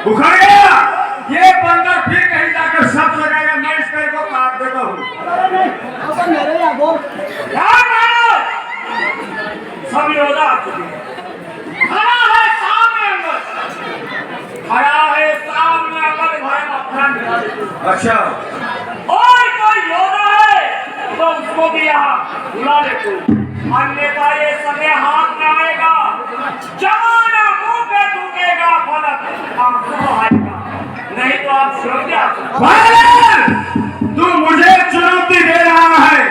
उखड़ गया। ये बंदर फिर कहीं जाकर शब्द लगाएगा, मैं इस पेड़ को काट देता हूँ। सब योद्धा आ चुके हैं। खड़ा है सामने अंगद, खड़ा है सामने अंगद भाई अपना निकाल। अच्छा, और कोई योद्धा है तो उसको भी यहाँ बुला ले तू, अन्यथा ये समय हाथ में आएगा, जमाना मुंह पे थूकेगा, फलक आंखों आएगा, नहीं तो आप सुरक्षा। तू मुझे चुनौती दे रहा है?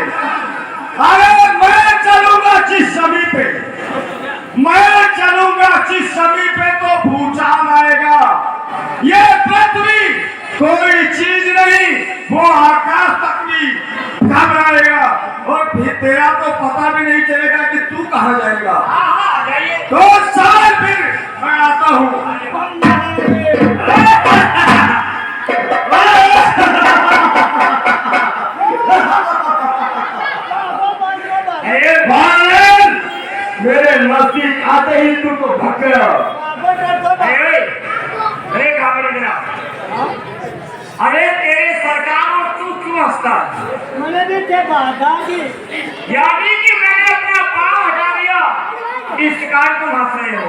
अरे मैं चलूंगा जिस सभी पे, मैं चलूंगा जिस सभी पे तो भूचाल आएगा। ये पृथ्वी कोई चीज नहीं, वो आकाश तक भी घबराएगा, और फिर तेरा तो पता भी नहीं चलेगा कि तू कहाँ जाएगा। तो साल फिर मैं आता हूँ। मेरे नजदीक आते ही तुमको भग गया। अरे तेरे सरकार और तू क्यों हंसता? यानी कि मैंने अपना पाँव हटा दिया, इस कारण तुम हंस रहे हो,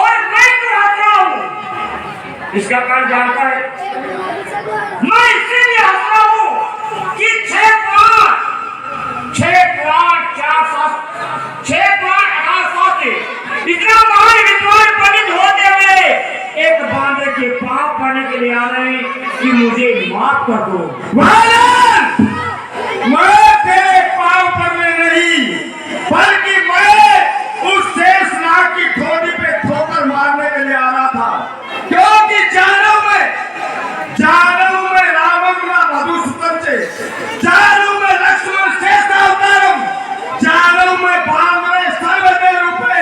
और मैं क्यों हंस रहा हूँ इसका कारण जानता है? मैं इसीलिए हंस रहा हूँ कि 6 प्लाट 1800 से इतना महान विद्वान पंडित होते हुए एक बांदर के पाप पड़ने के लिए आ रहे हैं कि मुझे माफ कर दो। मैं तेरे पाप पड़ने नहीं, बल्कि मैं उस शेषनाग की ठोड़ी पे ठोकर मारने के लिए आ रहा था, क्योंकि जानू में रावण का मधुसूदन से, जानू में लक्ष्मण शेषावतारम, जानू में बांधवे सर्वदेव रूपे,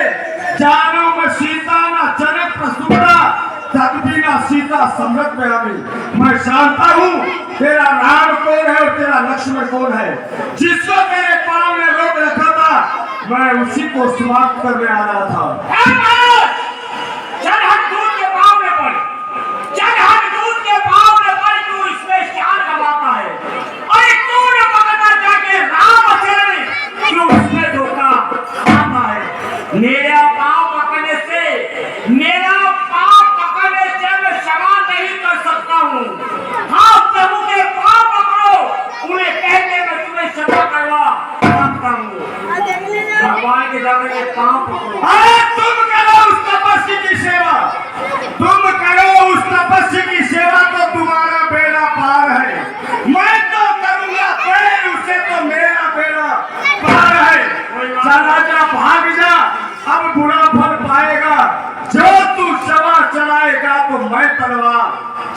जानू में सीता ना जनक प्रसूता, तदबिना सीता समृत में आमी। मैं जानता हूँ तेरा राम कौन है और तेरा लक्ष्मण कौन है। जिसको तेरे पाँव में रोक रखा था, मैं उसी को समाप्त करने आ रहा था। चल हट दूध के पाँव में पड़, चल हट दूध के पाँव में पड़, तू इसमें क्या कमाता है? अरे तू न पकड़ना जाके राम चले, क्यों उसमें धोखा खाता है? मेरा पाँव पकड़ने से मैं क्षमा नहीं कर सकता हूँ। हाँ, प्रभु के पाँव पकड़ो, उन्हें कहते मैं तुम्हें क्षमा करवा सकता हूँ। भगवान के जाकर पाँव पकड़ो। अरे तुम करो उसका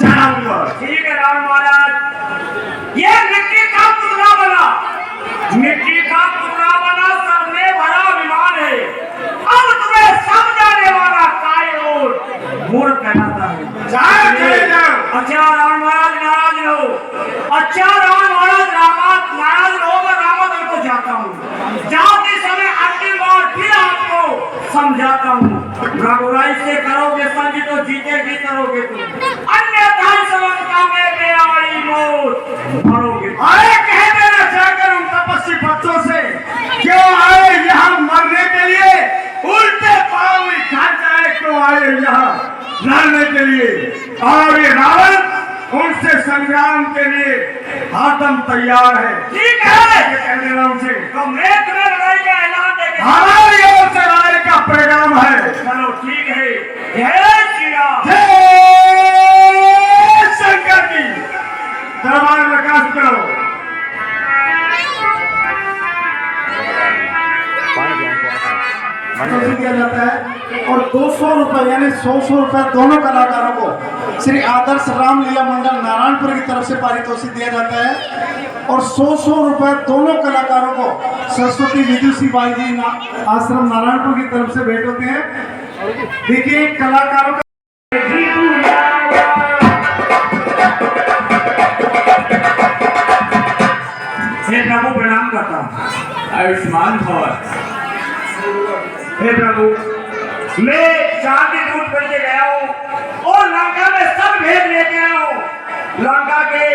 चढ़ाऊंगा। ठीक है राम महाराज। ये मिट्टी का पुतला बना, मिट्टी का पुतला बना, सर में भरा विमान है। अब तुम्हें समझाने वाला कायर मूर्ख कहलाता है। जाओ, चले जाओ। अच्छा राम महाराज नाराज रहो, अच्छा राम महाराज नाराज रहो, मैं रामादल को जाता हूँ। जाते समय अंतिम बार फिर आपको समझाता हूँ। रघुराई से करोगे संधि तो जीतेगी करोगे तुम, अन्यथा समझता में बेआड़ी मौत मरोगे। अरे कह देना चाहकर उन तपस्वी बच्चों से, क्यों आए यहाँ मरने के लिए? उल्टे पाँव खा जाए, क्यों आए यहाँ लड़ने के लिए? और ये रावण उनसे संग्राम के लिए हरदम तैयार है। ठीक है, ये कह देना उनसे। तो मैं तुम्हें लड़ाई का ऐलान देकर हमारी ओर से लड़ाई का पैगाम है। चलो ठीक है। जय श्री राम। जय शंकर की। दरबार में काश करो। दिया जाता है और 200 रुपए यानी 100 रुपए दोनों कलाकारों को श्री आदर्श रामलीला मंडल नारायणपुर की तरफ से पारितोषिक दिया जाता है और 100 रुपए दोनों कलाकारों को सरस्वती विदुषी बाई जी आश्रम नारायणपुर की तरफ से भेंट होते हैं। देखिए कलाकारों का प्रभु प्रणाम करता हूँ। आयुष्मान भव। हे प्रभु, मैं शांति दूत बन के गया हूँ और लंका में सब भेद लेके आया हूँ। लंका के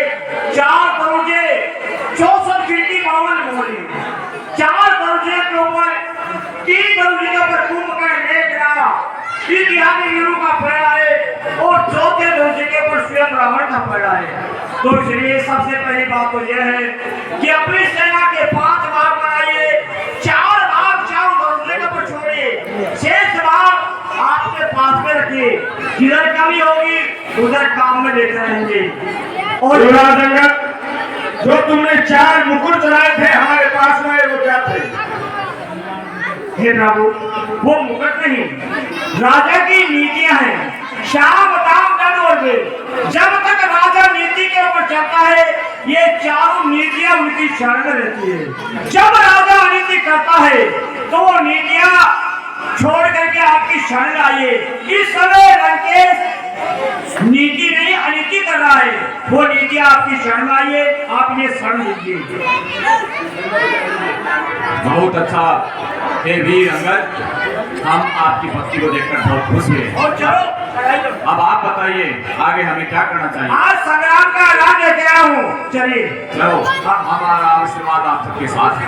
4 दरवाजे 64 खिड़की 52 मोहरे, 4 दरवाजे के ऊपर 3 दरवाजे के ऊपर कुंभकर्ण मेघनाद, इतिहास वीरों का पड़ा है और 4थे दरवाजे के ऊपर स्वयं रावण का पड़ा है। तो इसलिए सबसे पहली बात तो यह है कि अपनी सेना के 5 भाग बनाइए, 4 भाग चारों दरवाजे के ऊपर छोड़िए, शेष भाग आपके पास में रखिए। जिधर कमी होगी उधर काम में लेते रहेंगे। और जो तुमने 4 मुकुट चढ़ाए थे हमारे पास में, वो क्या थे? हे प्रभु, वो मुकुट नहीं, राजा की नीतियां हैं। शाम दाम दंड और वेद। जब तक राजा नीति के ऊपर चलता है, ये चारों नीतियां उनकी शरण में रहती है। जब राजा अनीति करता है तो वो नीतियां छोड़ करके आपकी शरण आइए। इस समय लंकेश नीति नहीं अनीति कर रहा है, वो नीति आपकी शरण आइए, आप ये शरण लीजिए। बहुत अच्छा। हे वीर अंगद, हम आपकी भक्ति को देखकर बहुत खुश हुए। और चलो अब आप बताइए आगे हमें क्या करना चाहिए? आज संग्राम का ऐलान लेके आया हूँ, चलिए। चलो, हमारा आशीर्वाद आप सबके साथ है।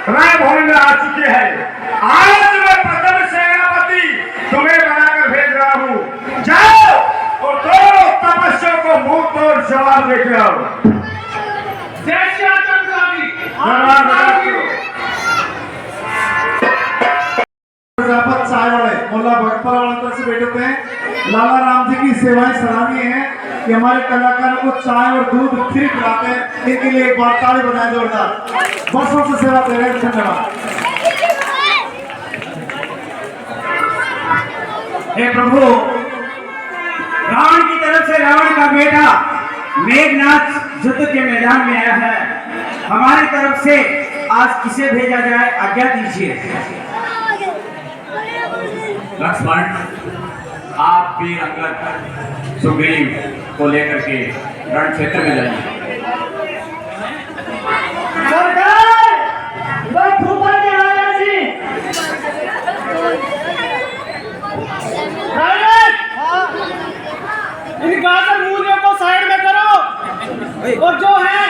राय भवन में आ चुके हैं। आज मैं प्रथम सेनापति तुम्हें बनाकर भेज रहा हूँ। जाओ और दोनों तपस्या को मुंह तोड़ जवाब लेकर आओ। प्रजापत चाय वाले मोला भक्तपुरा वाले तरफ से बैठे हुए हैं। लाला राम जी की सेवाएं सराहनीय है कि हमारे कलाकारों को चाय और दूध फ्री पिलाते हैं। इनके लिए एक बार ताली बजाएं जोरदार। वर्षों से सेवा दे रहे हैं, धन्यवाद। हे प्रभु, रावण की तरफ से रावण का बेटा मेघनाद युद्ध के मैदान में आया है। हमारी तरफ से आज किसे भेजा जाए, आज्ञा दीजिए। लक्ष्मण, आप वीर अंगद सुग्रीव को लेकर के रण क्षेत्र में जाइए। इन गाजर मूलियों को साइड में करो और जो है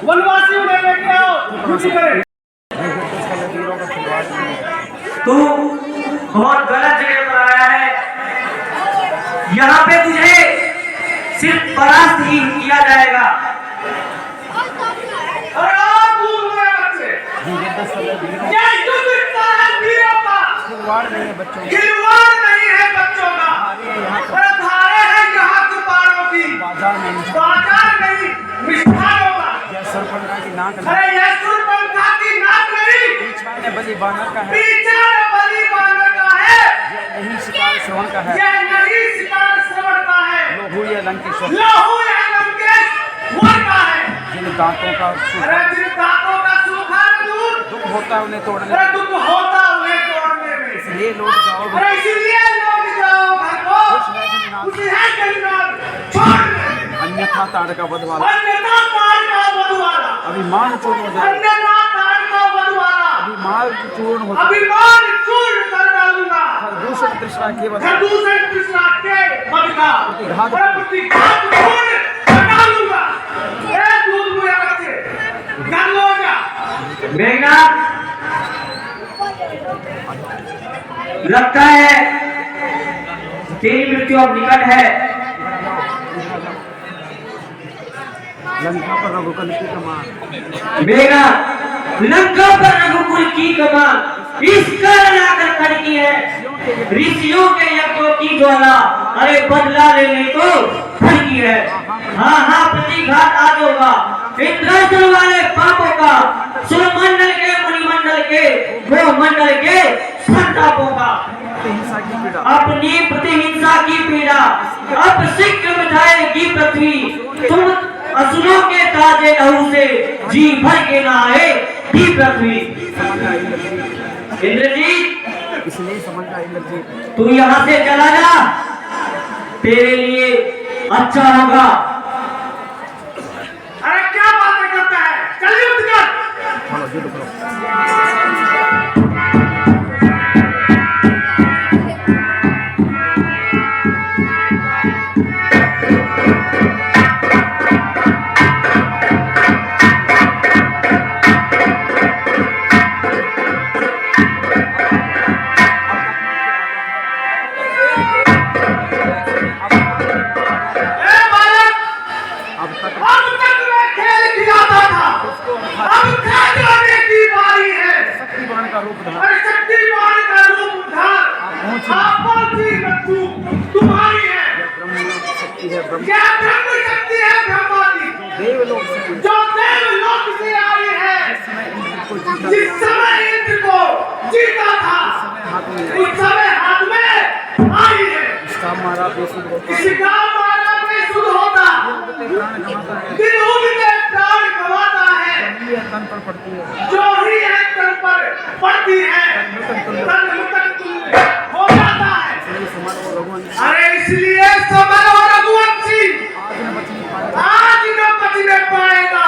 वनवासी उन्हें लेके आओ। कुछ करें तू बहुत गलत जगह पर आया है। यहाँ पे तुझे सिर्फ परास्त ही किया जाएगा। खिलवाड़ नहीं है बच्चों का, अरे धारे हैं यहाँ कुपारों की, बाजार नहीं मिष्ठानों का। अरे ये सुरपंखा की नाक नहीं, पीछा न बलि बानर का है, यह नहीं शिकार श्रवण का है, लोहू या लंकेश वर का है। जिन दांतों का सूखा दूर दुख होता है उन्हें तोड़ने में, इसलिए लौट जाओ घर को, खुश है जन्नत छोड़ दे। अन्यथा ताड़ का वध वाला, अभिमान चूर्ण हो जाए, अभिमान चूर्ण कर डालूंगा। खरदूषण तृष्णा के वध का प्रतिघात पूर्ण कर डालूंगा। दूध मुझे बच्चे कर लो जा। मेघनाथ, लगता है तेरी मृत्यु अब निकट है। लंका पर रघुकुल की कमान, मेघनाथ, लंका पर रघुकुल की कमान इस कारण आकर खड़की है। ऋषियों के यज्ञों की ज्वाला अरे बदला लेने को खड़की है। हाँ हाँ, प्रतिघात आज होगा इंद्रासन वाले पापों का, सुरमंडल के मणिमंडल के गोमंडल के संतापों का। अपनी प्रतिहिंसा की पीड़ा अब शीघ्र मिटाएगी पृथ्वी। तुम असुरों के ताजे लहू से जी भर के नहाए दी पृथ्वी। इंद्रजीत, इसलिए समझ का इंद्रजीत, तू यहाँ से चला जा, तेरे लिए अच्छा होगा। अरे क्या बातें करता है, चल युद्ध कर। जिस समय इंद्र को जीता था उस समय हाथ में आई है। इसका मारा बेसुध होता, दिन उगते प्राण गवाता है, जो ही है तन पर पड़ती है, तन मृतक तुल्य हो जाता है। अरे इसलिए समर और रघुवंशी आज न बचने पाएगा।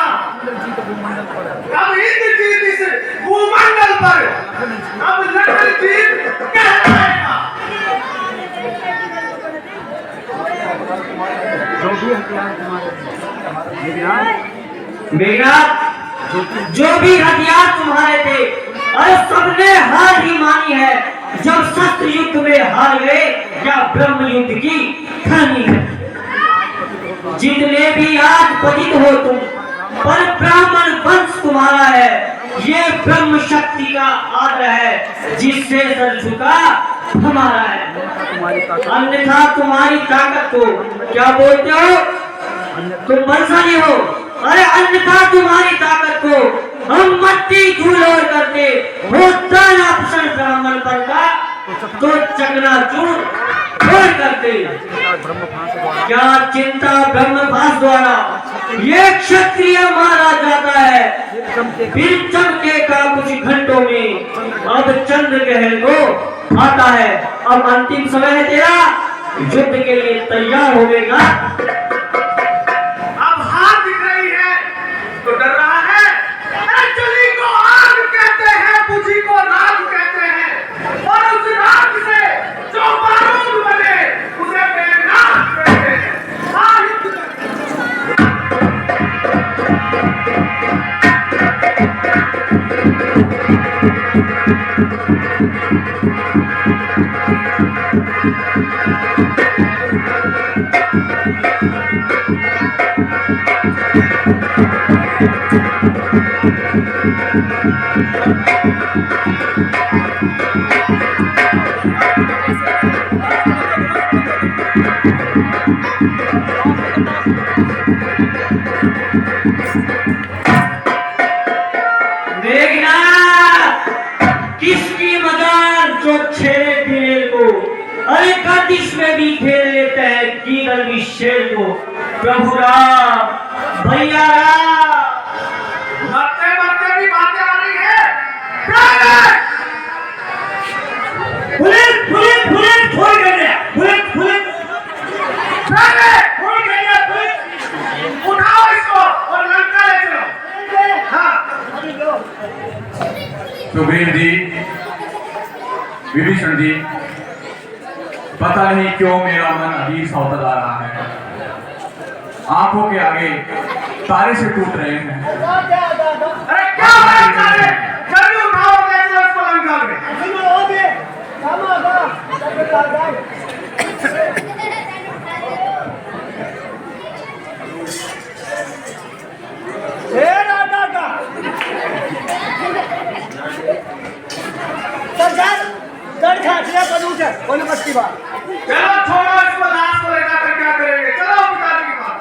अब इंद्रजीत इस भूमंडल पर अब लखन जीत कहलाएगा। जो भी हथियार तुम्हारे, मेघनाथ, जो भी हथियार तुम्हारे थे अरे सबने हार ही मानी है। जब शस्त्र युद्ध में हार गए या ब्रह्म युद्ध की ठानी है। जितने भी आज पतित हो तुम, पर ब्राह्मण वंश तुम्हारा है। ये ब्रह्म शक्ति का आदर है जिससे सर झुका हमारा है। अन्यथा तुम्हारी ताकत को क्या बोलते हो, तुम बलशाली हो। अरे अन्यथा तुम्हारी ताकत को हम मट्टी धूल और करते होता ना ब्राह्मण पर का तो चकनाचूर छोड़ करते। क्या चिंता ब्रह्मभास द्वारा ये क्षत्रिय मारा जाता है। फिर चमके का कुछ घंटों में अब चंद्र ग्रहण को आता है। अब अंतिम समय है तेरा, युद्ध के लिए तैयार होगा। अब हाथ दिख रही है तो डर रहा है। चली को आग कहते हैं, बुझी को राग कहते हैं, और उस राग से जो बारूद बने उसे बेनाग कहते हैं। हाँ, युद्ध कर। मेघनाथ, किसकी मदार जो छेड़े दिले को, अरे गर्दिश में भी खेल लेता है गीदड़ भी शेर को। प्रभु राम, भैया राम, मरते मरते भी बातें आ रही है। पुलिस पुलिस पुलिस छोड़ कर दिया, पुलिस पुलिस छोड़ गया पुलिस। उठाओ इसको और लंका ले चलो। हाँ सुग्रीव जी, विभीषण जी, पता नहीं क्यों मेरा मन अभी सौतल आ रहा है। आंखों के आगे तारे से टूट रहे हैं। अरे क्या हो रहा है? जल्दी उठाओ और ले चलो इसको लंका में। चलो छोड़ो इसको, लाश को लेकर कर क्या करेंगे। चलो पिताजी के पास।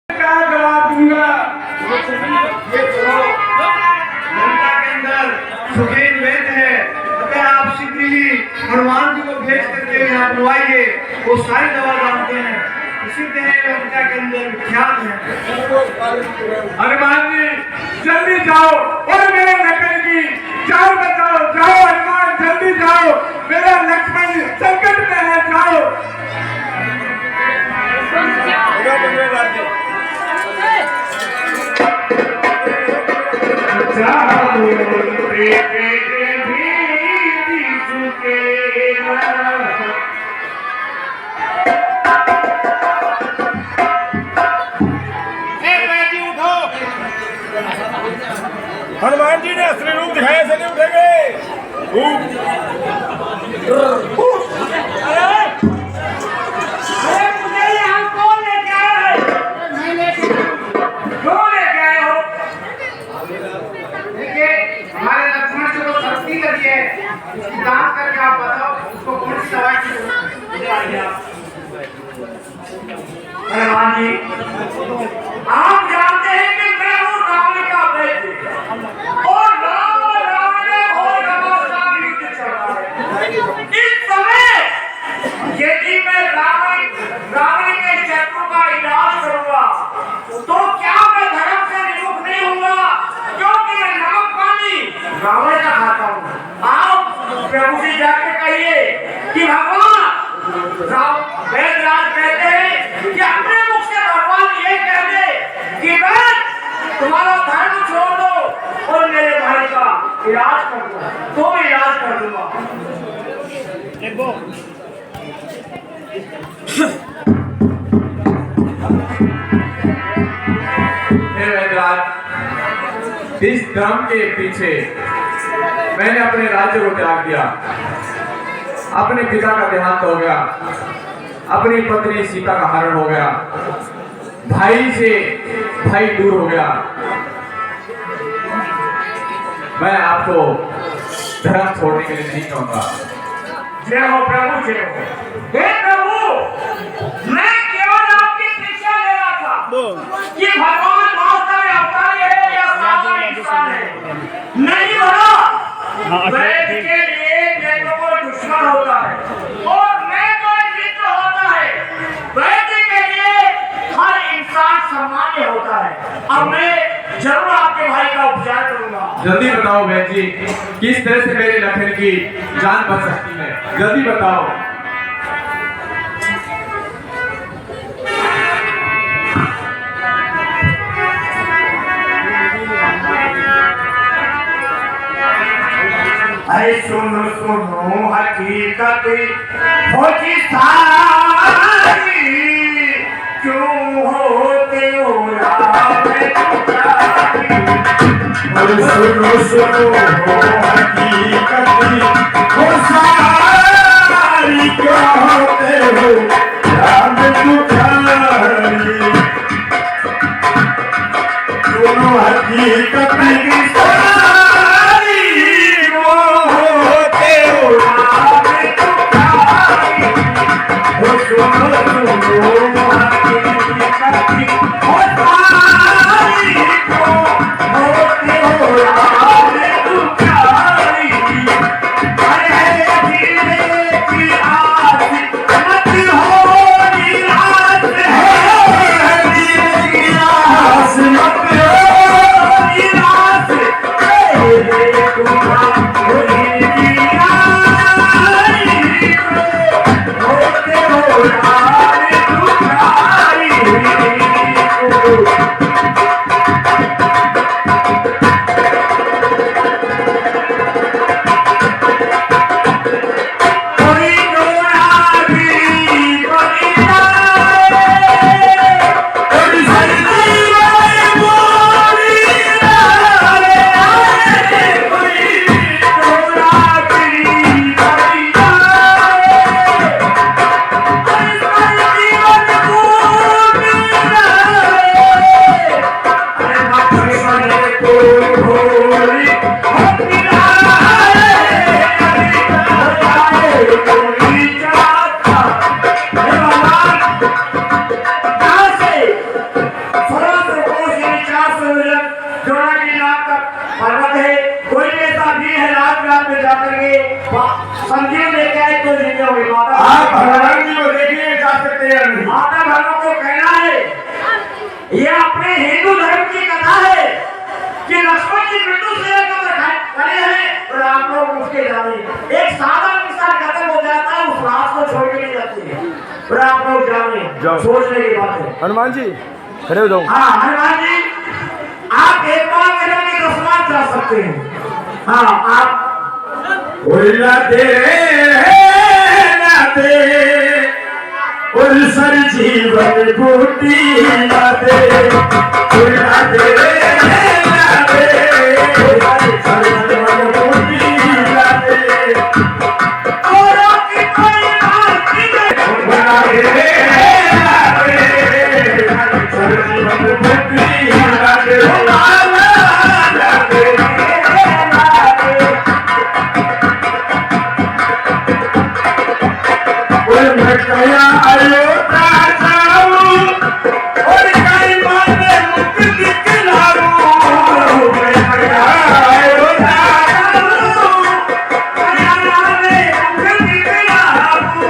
क्या जवाब दूंगा? ये सुनो, लंका के अंदर सुखीन वेद है। अगर आप शीघ्र ही हनुमान जी को भेज करके यहाँ बुलवाइए, वो सारी दवा जानते हैं, प्रसिद्ध है लंका के अंदर, विख्यात है। हनुमान जी जल्दी जाओ और मेरे लखन की जाओ बचाओ। जाओ हनुमान, जल्दी जाओ, मेरा लक्ष्मण संकट में है। जाओ। हनुमान जी ने असली रूप दिखाया, से नहीं उठेंगे। अरे मुझे यहाँ कौन लेके आया है? क्यों लेके आए हो? देखिए, हमारे लक्ष्मण से वो शक्ति लगी है, उसकी जांच करके आप बताओ उसको कौन सी दवाई की जरूरत है। हनुमान जी, आप जानते हैं कि मैं हूँ रावण का बेटे और रावण और रावण युद्ध चल रहा है। इस समय यदि मैं रावण के शत्रु का इलाज करूंगा तो क्या मैं धर्म से विमुख नहीं होऊंगा? क्योंकि मैं नमक पानी रावण का खाता हूँ। आप प्रभु जी जाकर कहिए कि भगवान वेदराज कहते हैं कि अपने मुख से भगवान ये कह दे कि मैं तुम्हारा धर्म छोड़ दो और मेरे भाई का इलाज कर दो, तो मैं इलाज कर दूंगा। हे वेदराज, इस धर्म के पीछे मैंने अपने राज्य को त्याग दिया। अपने पिता का देहांत हो गया, अपनी पत्नी सीता का हरण हो गया, भाई से भाई दूर हो गया। मैं आपको धर्म छोड़ने के लिए नहीं कहूंगा। जय हो प्रभु, जय हो। हे प्रभु, मैं केवल आपकी शिक्षा ले रहा था कि भगवान वास्तव में अवतारी है या साधारण इंसान है। नहीं बड़ा वैद के लिए जैनों को दुश्मन होता है और मैं तो मित्र होता है। वैद के लिए हर इंसान सामान्य होता है। अब मैं जरूर आपके भाई का उपचार करूंगा। जल्दी बताओ बहन जी, किस तरह से मेरे लखन की जान बच सकती है? जल्दी बताओ। अरे है सुनो सुनो हकीकत फौजी सारी क्यों होते हो अरे सुनो सुनो हकीकत वो सारी क्यों होते हो याद तुम्हारी सुनो हकीकत की सारी वो होते हो याद तुम्हारी वो सुनो सुनो हकीकत की वो सारी क्यों होते हो याद तुम्हारी अरे जीने की आस मत हो निराश है जीने की आस मत हो निराश तेरे तुम्हारी होते हो याद तुम्हारी कोई डोरा भी कोई जाए कोई सर्दी में मोरी आए कोई डोरा भी कोई जाए कोई सर्दी में मोरी आए अरे माथे बने कोई भोरी होती कोई चाहता है भगवान कहाँ से 1600 कोस यानी 400 मीटर जोड़ानी नाम का पर्वत है कोई ऐसा भी है रात में जाकर के संजीव लेके आए तो जिंदे हो गई माता आप भगवान जी को देखने जा सकते हैं नहीं माता भगवान को कहना है ये अपने हिंदू धर्म की कथा है कि लक्ष्मण जी बिट्टू से खड़े हैं और आप लोग उसके जाने एक सादा इंसान खत्म हो जाता है उस रात को छोड़ के नहीं जाते हैं और आप लोग जाने सोचने की बात है हनुमान जी खड़े हो जाओ। हाँ हनुमान जी आप एक बार मेरे लिए 10 बार जा सकते हैं हाँ आप कोई ना दे और सर जीवन बूटी ना दे कोई ना दे सर जीवन बूटी ना दे और की कोई बात नहीं सर जीवन बूटी ना दे मैं कया आयो जाऊं और कई बातें मुझ दिखलाऊं मैं कया आयो जाऊं कया मुझ दिखलाऊं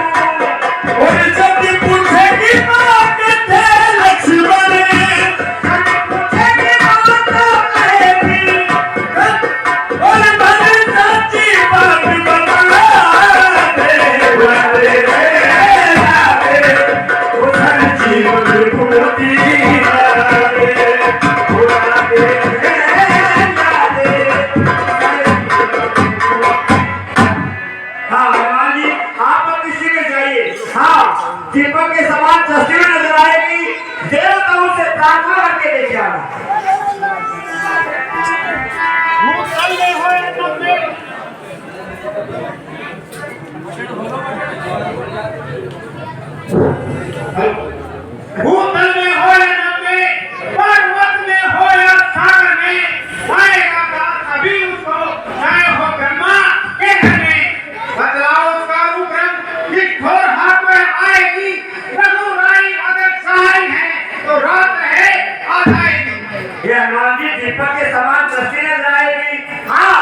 और जब पूछेगी बात थे लक्ष्मण जब पूछेगी बात कहेगी और बड़ी सच्ची बात बता दे दीपक के समान तस्वीर नजर आएगी देवताओं से प्रार्थना करके लेके आना भूतल में हो या नभ में, पर्वत में हो या सागर में, आएगा दास अभी उसको, चाहे हो ब्रह्मा के घर में। बदलाव उसका रूप रंग, इस घोर हाथ में आएगी। रघुराई अगर सहाय है, तो रात रहे आ जाएगी। ये हनुमान जी दीपक के समान तस्वीर नजर आएगी। हाँ,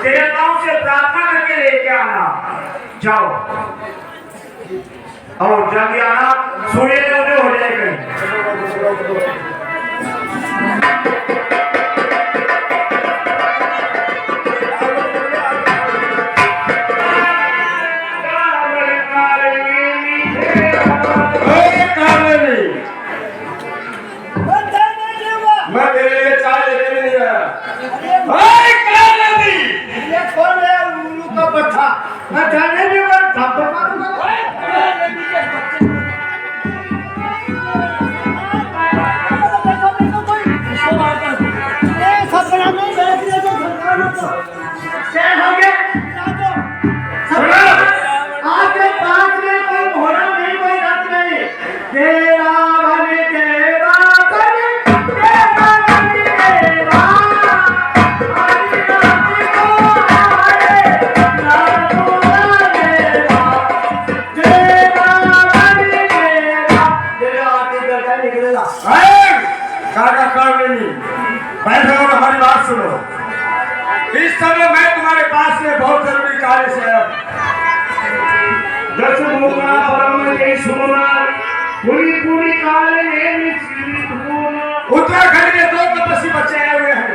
देवताओं से प्रार्थना करके लेके आना। जाओ और जल्दी आना, सूर्य उदय हो जाएगा। मैं तेरे लिए चाय लेके नहीं आया। से दस मुखा परम ये सुना पूरी पूरी काल में मिश्री धूम। उत्तराखंड के 2 तपस्वी बच्चे आए हुए हैं।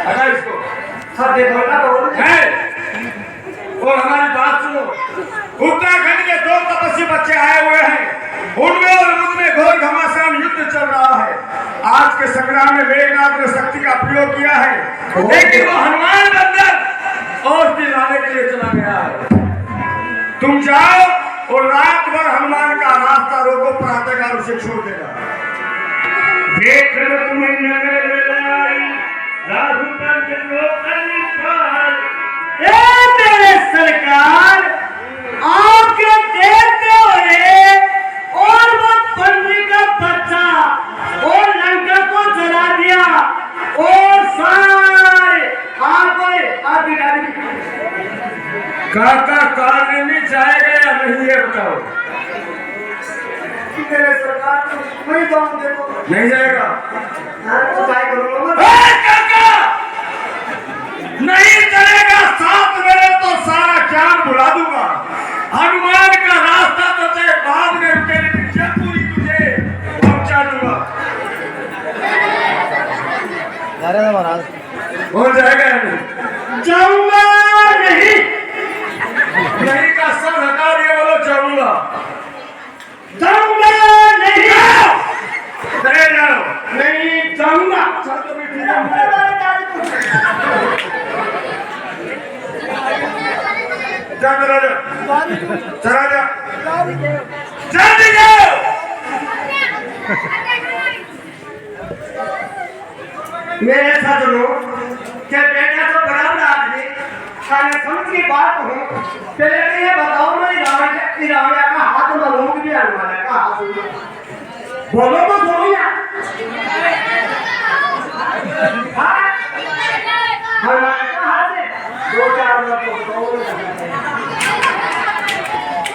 अगर इसको सब देखो ना तो है और हमारी बात सुनो। उत्तराखंड के 2 तपस्वी बच्चे आए हुए हैं। उनमें और मुझमें घोर घमासान युद्ध चल रहा है। आज के संग्राम में मेघनाथ ने शक्ति का प्रयोग किया है, लेकिन वो हनुमान बंदर और दिलाने के लिए चला गया है। तुम जाओ और रात भर हनुमान का रास्ता रोको, प्रातःकाल उसे छोड़ देगा। देख लो तुम्हें नगर में लाई राघुतर के लोग अनिपाल। मेरे सरकार आपके देखते हुए और वो पंछी का बच्चा और लंका को जला दिया और सारे काका कार में जाएगा या नहीं ये बताओ। मेरे सरकार वही तो हम देखो नहीं जाएगा। काका नहीं चलेगा साथ मेरे तो सारा ज्ञान भुला दूंगा। हनुमान का रास्ता तो चाहे बाद में रुके लेकिन जयपुरी तुझे पहुंचा दूंगा। हो जाएगा या नहीं? जाऊंगा नहीं। नहीं का सब हटा दिया, बोलो जाऊंगा। जाऊंगा नहीं। चले जाओ। नहीं जाऊंगा। जा चला जा, चला जा, जल्दी जाओ। मेरे सजनों के बेटा तो बराबर आदमी खाने समझ की बात हो। पहले तो ये बताओ मेरी रावण का हाथ मालूम कि हनुमान का हाथ बोलो तो सुनो या हनुमान का हाथ है 2-4 मिनट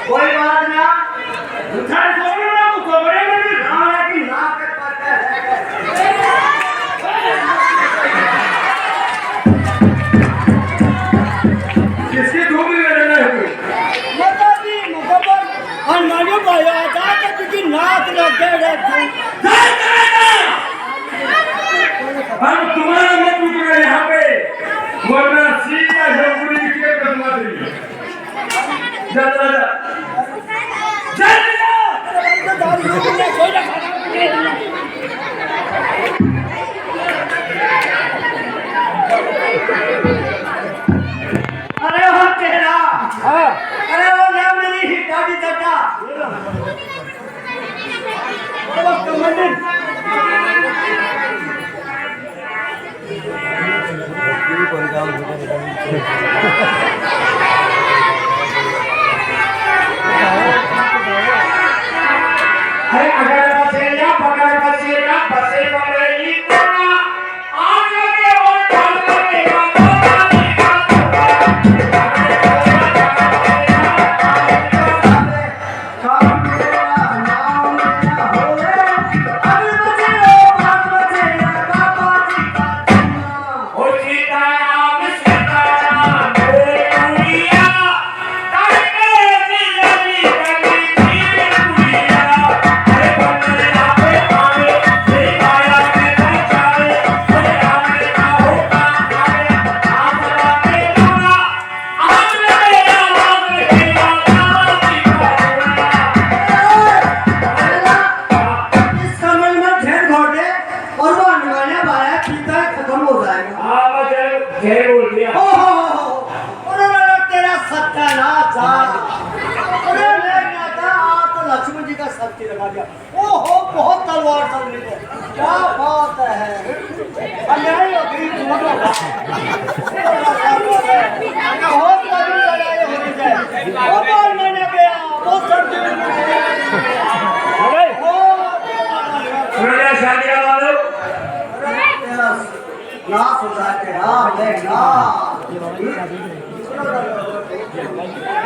कोई बात ना उधर सोने ना तो बड़े में भी रावण की नाक के पर किसकी धूप में रहना है कोई? हनुमानों का याद आता क्योंकि नाक लग गए हम तुम्हारा मत रुकना यहाँ पे, वरना सीधा जयपुरी के कसमा देंगे। जा जा जा, जल्दी अरे वो चेहरा अरे वो ना मेरी हिटा की चटा अरे अगर बसेगा पकड़ बसेगा बसे पकड़ेगी आज लगे और चल लगेगा। लक्ष्मण जी का शक्ति लगा दिया। ओहो बहुत तलवार चलने को क्या बात है। अन्याय हो गई बहुत बड़ी लड़ाई हो गई। वो बार मैंने गया वो सर्दी शादी वालों नाश हो जाते हैं।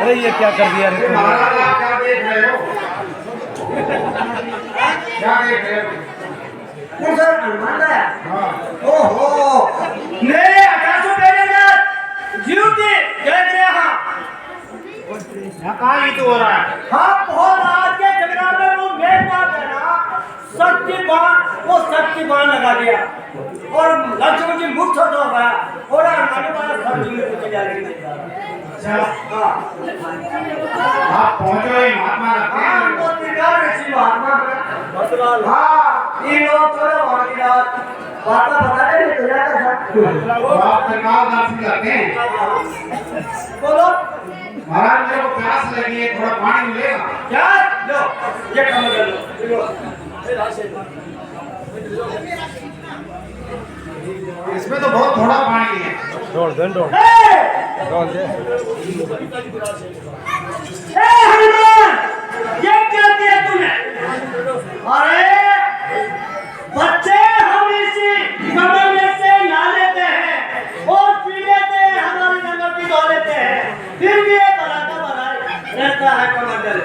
अरे ये क्या कर दिया रे? क्या देख रहे हो? क्या देख रहे हो? सर हनुमान ओहो मेरे 1800 जीव के देख रहे हाँ कहाँ तो हो रहा है? हम बहुत आज के झगड़ा में वो मेन बात है ना सत्य बाण लगा दिया और लक्ष्मण जी मुक्त हो गया और आने वाला सब जी को चला लेके आप पहुंचो ही महात्मा रखते हैं। तो त्रिकाल ऋषि महात्मा बतलाल हाँ ये लोग चलो महाराज बात बता दे तो जाता था आप त्रिकाल दर्शन करते हैं। बोलो महाराज मेरे को प्यास लगी है, थोड़ा पानी मिलेगा क्या लो ये काम कर लो इसमें तो बहुत थोड़ा पानी है। हनुमान ये क्या किया तूने? अरे बच्चे हम इसी कमल में से नहा लेते हैं और पी लेते हैं, हमारी नंबर की धो लेते हैं, फिर भी ये बराबर रहता है कमंडल।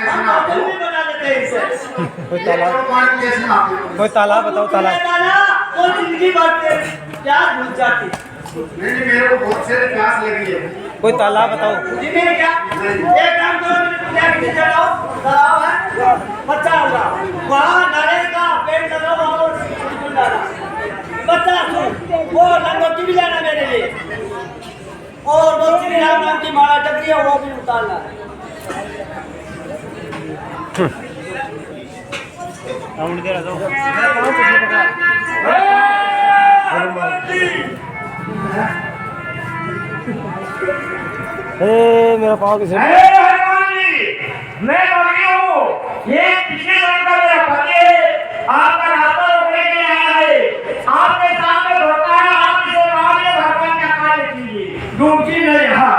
हम भी बना देते हैं इसे। कोई तालाब बताओ, तालाब तो जिंदगी भर के प्यास भूल जाती। नहीं मेरे को बहुत से प्यास लगी है। कोई तालाब बताओ। जी मेरे क्या एक काम करो, क्या किसी चलाओ तालाब है बच्चा होगा वहाँ नारियल का पेड़ लगाओ और फूल डाला बच्चा वो लंगोटी भी लाना मेरे लिए और वो श्री राम नाम की माला टकरी है वो भी उतारना है। मेरा पाँव किसे हनुमान जी मैं बगी हूँ। ये पिछले जन्म का मेरा पति है, आपका रास्ता रोकने के लिए आया है। आपके सामने धोखा है, आप इसे मारिए, भगवान का कार्य कीजिए। डूबी नहीं यहाँ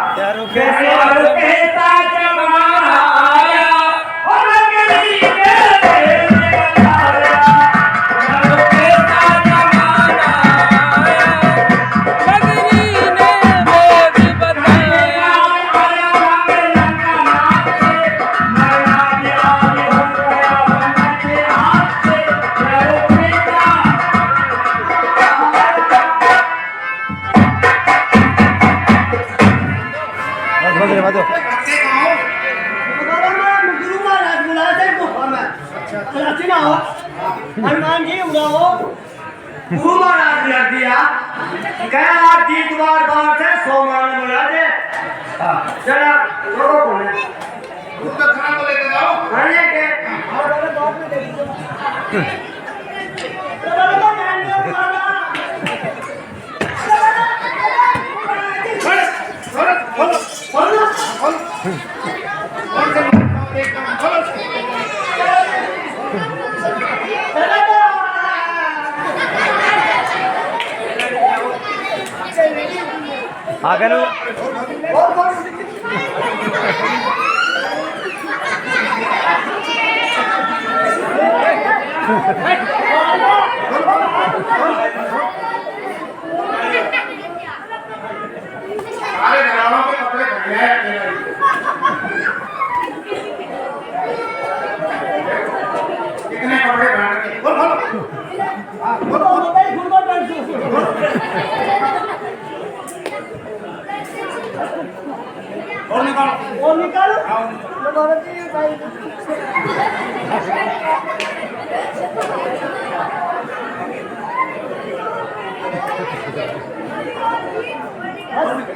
हनुमान जी उड़ाओ गुरु महाराज ने दिया क्या जीत बार बार से सोमान मिला दे जरा लोगों को खाना को लेकर जाओ। खाने के आगे लो सारे घरानों के कपड़े धुले हैं। कितने कपड़े पहन के और निकालो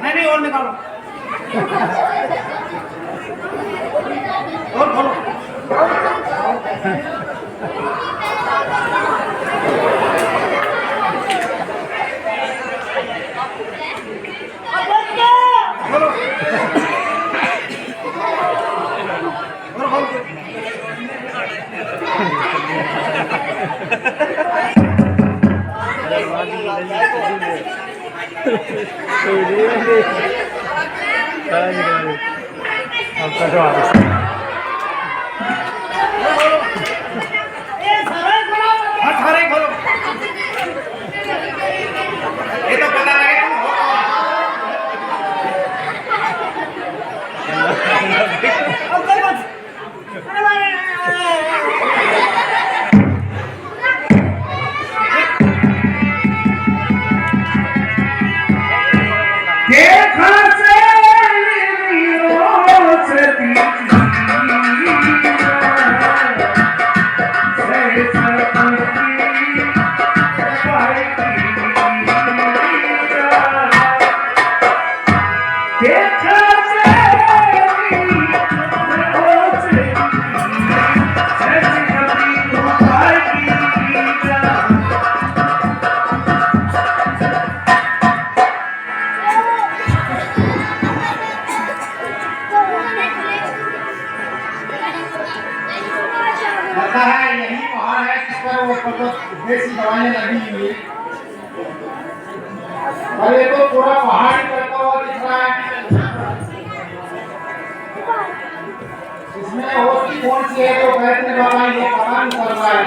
नहीं और निकालो और खोलो। सारे खोलो। ये तो पता लगे तुम हो देख लगता है यही पहाड़ है जिस पर वो देसी दवाइयाँ लगी हुई है। और ये तो पूरा पहाड़ ही करता हुआ दिख रहा है। इसमें होती कौन सी है तो बैठने वाला ये पता नहीं चल रहा है।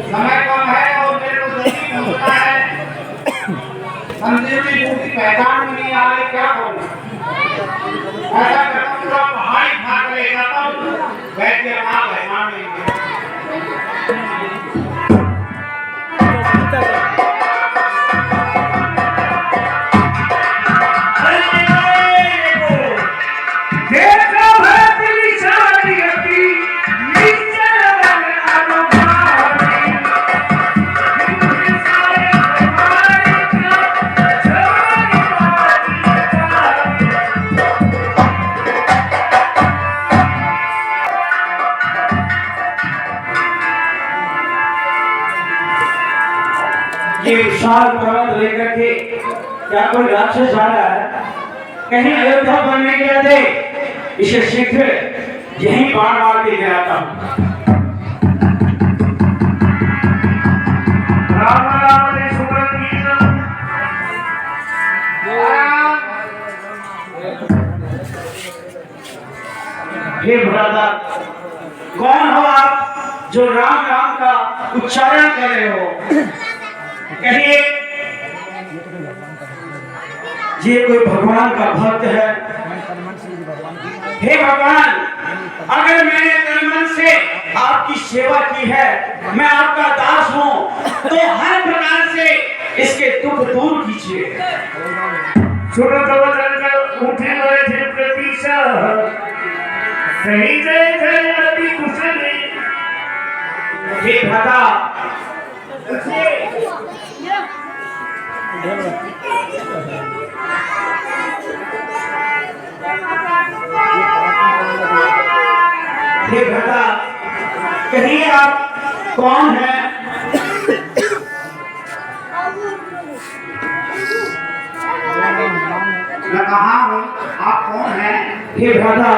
समय कम है और मेरे को जल्दी पहुंचना है। संजीवनी बूटी पहचान में नहीं आ रही, क्या करूं? ऐसा करता हूं पूरा पहाड़ ही भाग ले जाता हूं, बैठ के वहां पहचान लेंगे। ये विशाल पर्वत लेकर के क्या कोई राक्षस जा रहा है? कहीं अयोध्या बनने गया थे, इसे शीघ्र यहीं बाण मार के गिराता हूं। राम राम ने सुमन कीना। हे भ्राता, कौन हो आप जो राम राम का उच्चारण कर रहे हो? कहिए, ये कोई भगवान का भक्त है? हे भगवान, अगर मैंने तन मन से आपकी सेवा की है, मैं आपका दास हूँ, तो हर प्रकार से इसके दुख दूर कीजिए। सुनत वचन उठे हुए थे प्रतीक्षा, सही जय जय अति कुशली। हे भ्राता, हे भ्राता, कहिए आप कौन हैं? मैं कहाँ हूँ, आप कौन हैं? हे भ्राता,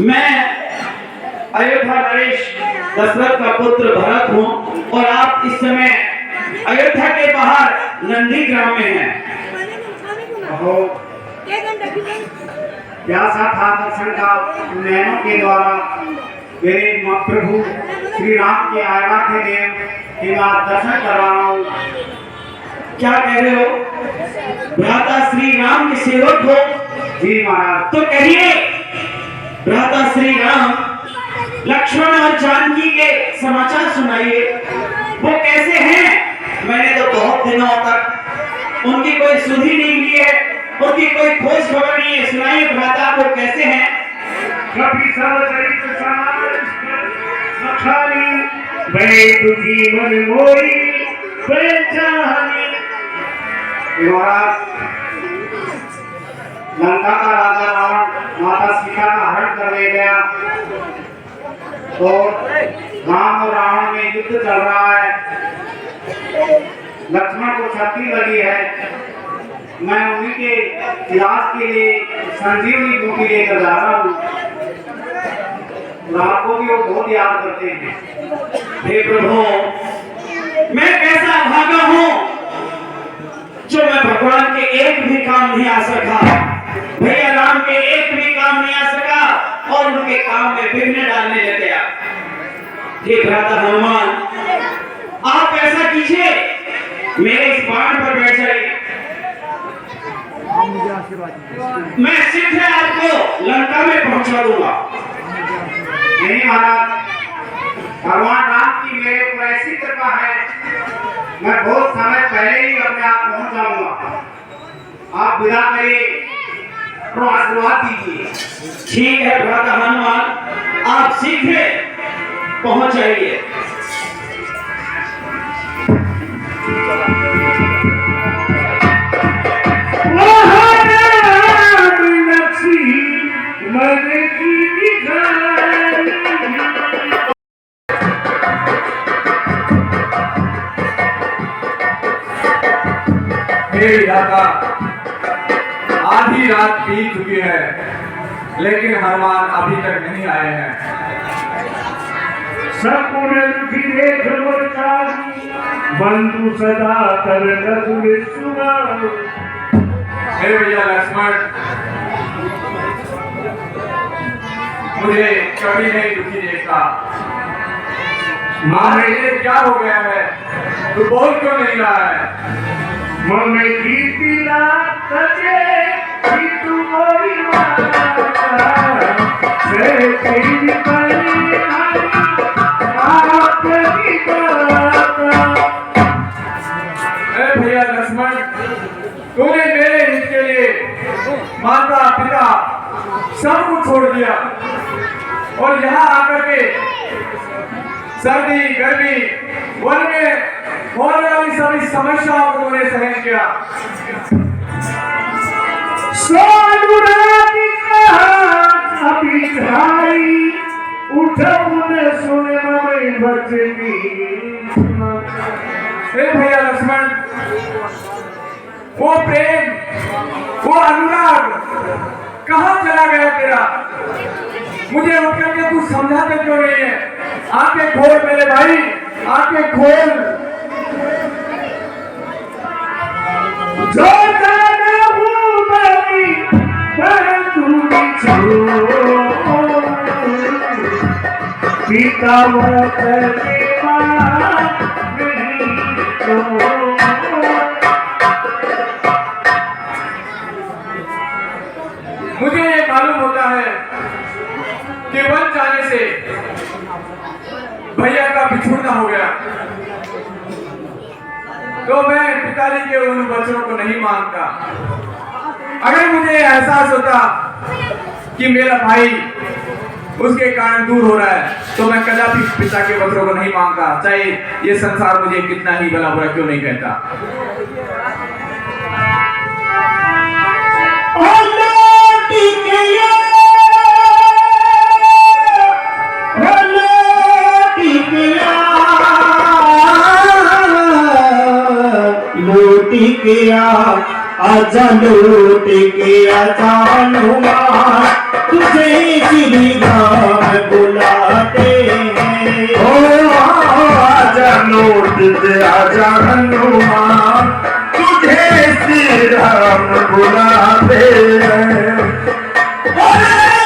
मैं अयोध्या नरेश दशरथ का पुत्र भरत हूँ और आप इस समय अयोध्या के बाहर नंदी ग्राम में हैं। अहो, प्यासा था दर्शन का नैनों के द्वारा मेरे प्रभु श्री राम के आज्ञा के देव के बाद दर्शन करवा रहा हूँ। क्या कह रहे हो? भ्राता श्री राम के सेवक हो? जी महाराज। तो कहिए, भ्राता श्री राम लक्ष्मण और जानकी के समाचार सुनाइए। वो कैसे हैं? मैंने तो बहुत दिनों तक उनकी कोई सुधि नहीं ली है, उनकी कोई खोज खबर नहीं है। सुनाइए भ्राता, वो कैसे हैं? कभी सब चरित समाज अखानी, बड़े दुखी मन मोरी बेचारी। महाराज, लंका का राजा रावण माता सीता का हरण कर ले गया, तो राम और रावण में युद्ध चल रहा है। लक्ष्मण को छत्ती लगी है। मैं उन्हीं के इलाज के लिए संजीवनी बूटी लेकर जा रहा हूँ। रात को भी वो बहुत याद करते हैं। हे प्रभु, मैं कैसा भागा हूँ जो मैं भगवान के एक भी काम नहीं आ सका, भैया राम के एक भी काम नहीं आ सका और उनके काम में विघ्न डालने लग गया। हे भ्राता हनुमान, आप ऐसा कीजिए, मेरे इस बाण पर बैठ जाइए। मैं शीघ्र आपको लंका में पहुंचा दूंगा। नहीं महाराज, भगवान राम की मेरे ऊपर ऐसी कृपा है, मैं बहुत समय पहले ही अपने आप पहुंच जाऊंगा। आप विदा करिए और आशीर्वाद दीजिए। ठीक है भ्राता हनुमान, आप शीघ्र पहुंच जाइए। मन की हे विधाता, आधी रात बीत चुकी है लेकिन हनुमान अभी तक नहीं आए हैं। सपुर दुखी देख मोरका बंधु सदा तर रघुवीर सुना। हे भैया लक्ष्मण, मुझे कभी नहीं दुखी देखा। मारे ये क्या हो गया है, तू बोल क्यों नहीं रहा है? मन की पीला तजे कि तू मोरी माता से तेरी बली आपकी गाता। अरे भैया लक्ष्मण, तूने मेरे हित के लिए माता पिता सब कुछ छोड़ दिया और यहाँ आकर के सर्दी गर्मी वन में होने वाली सभी समस्याओं को तूने सहन किया। सोनुराती कहा अभी भाई उठौने सुने मई बचनी। हे भैया लक्ष्मण, वो प्रेम, वो अनुराग कहाँ चला गया तेरा? मुझे उठ करके तू समझाते क्यों नहीं है? आंखें खोल मेरे भाई, आंखें खोल। जो जाना हूँ बनी बंधु छोड़ पिता मत देवा नहीं तो। मुझे ये मालूम होता है कि वन जाने से भैया का बिछुड़ना हो गया, तो मैं पिताजी के उन वचनों को नहीं मानता। अगर मुझे एहसास होता कि मेरा भाई उसके कारण दूर हो रहा है, तो मैं कदापि पिता के वचनों को नहीं मानता, चाहे ये संसार मुझे कितना ही भला बुरा क्यों नहीं कहता। लूटी किया आजा लूट किया हनुमान तुझे श्री राम बुलाते हैं। ओ आजा लूट के आजा हनुमान तुझे श्री राम बुलाते हैं।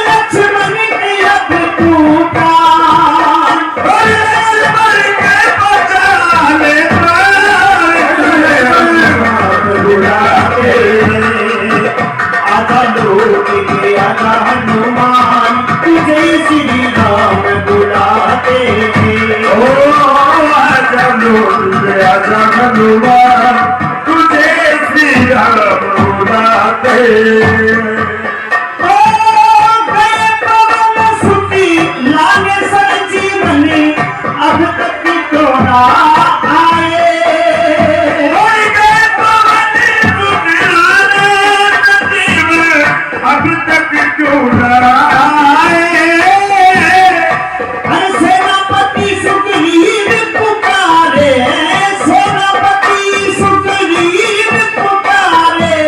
लक्ष्मण के अब तू प्राण बचाने आजा लोग के आजा हनुमान तुझे श्री राम बुलाते। ओ आजा लोग के आजा हनुमान तुझे श्री राम बुलाते। लागे संजीवन अब तक तो ना आए। अब तक क्यों ना आए। सेनापति सुग्रीव पुकारे, सेनापति सुग्रीव पुकारे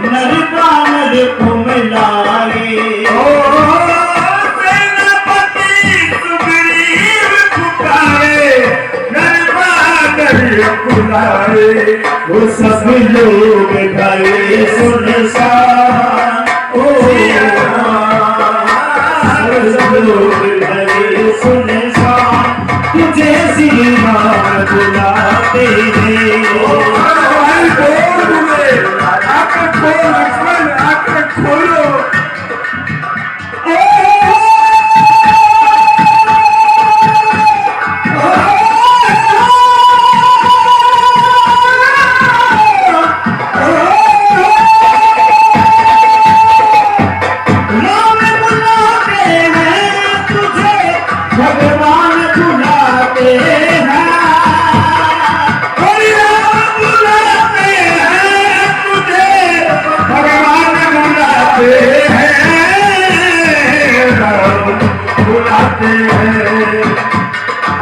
नर प्राण को मिलाए। सेनापति सुग्रीव पुकारे नर प्राण बुलाए। वो सब लोग गए सुनसान, लोग गए सुनसान तुझे श्री राम बुलाते हैं। आकर खोलो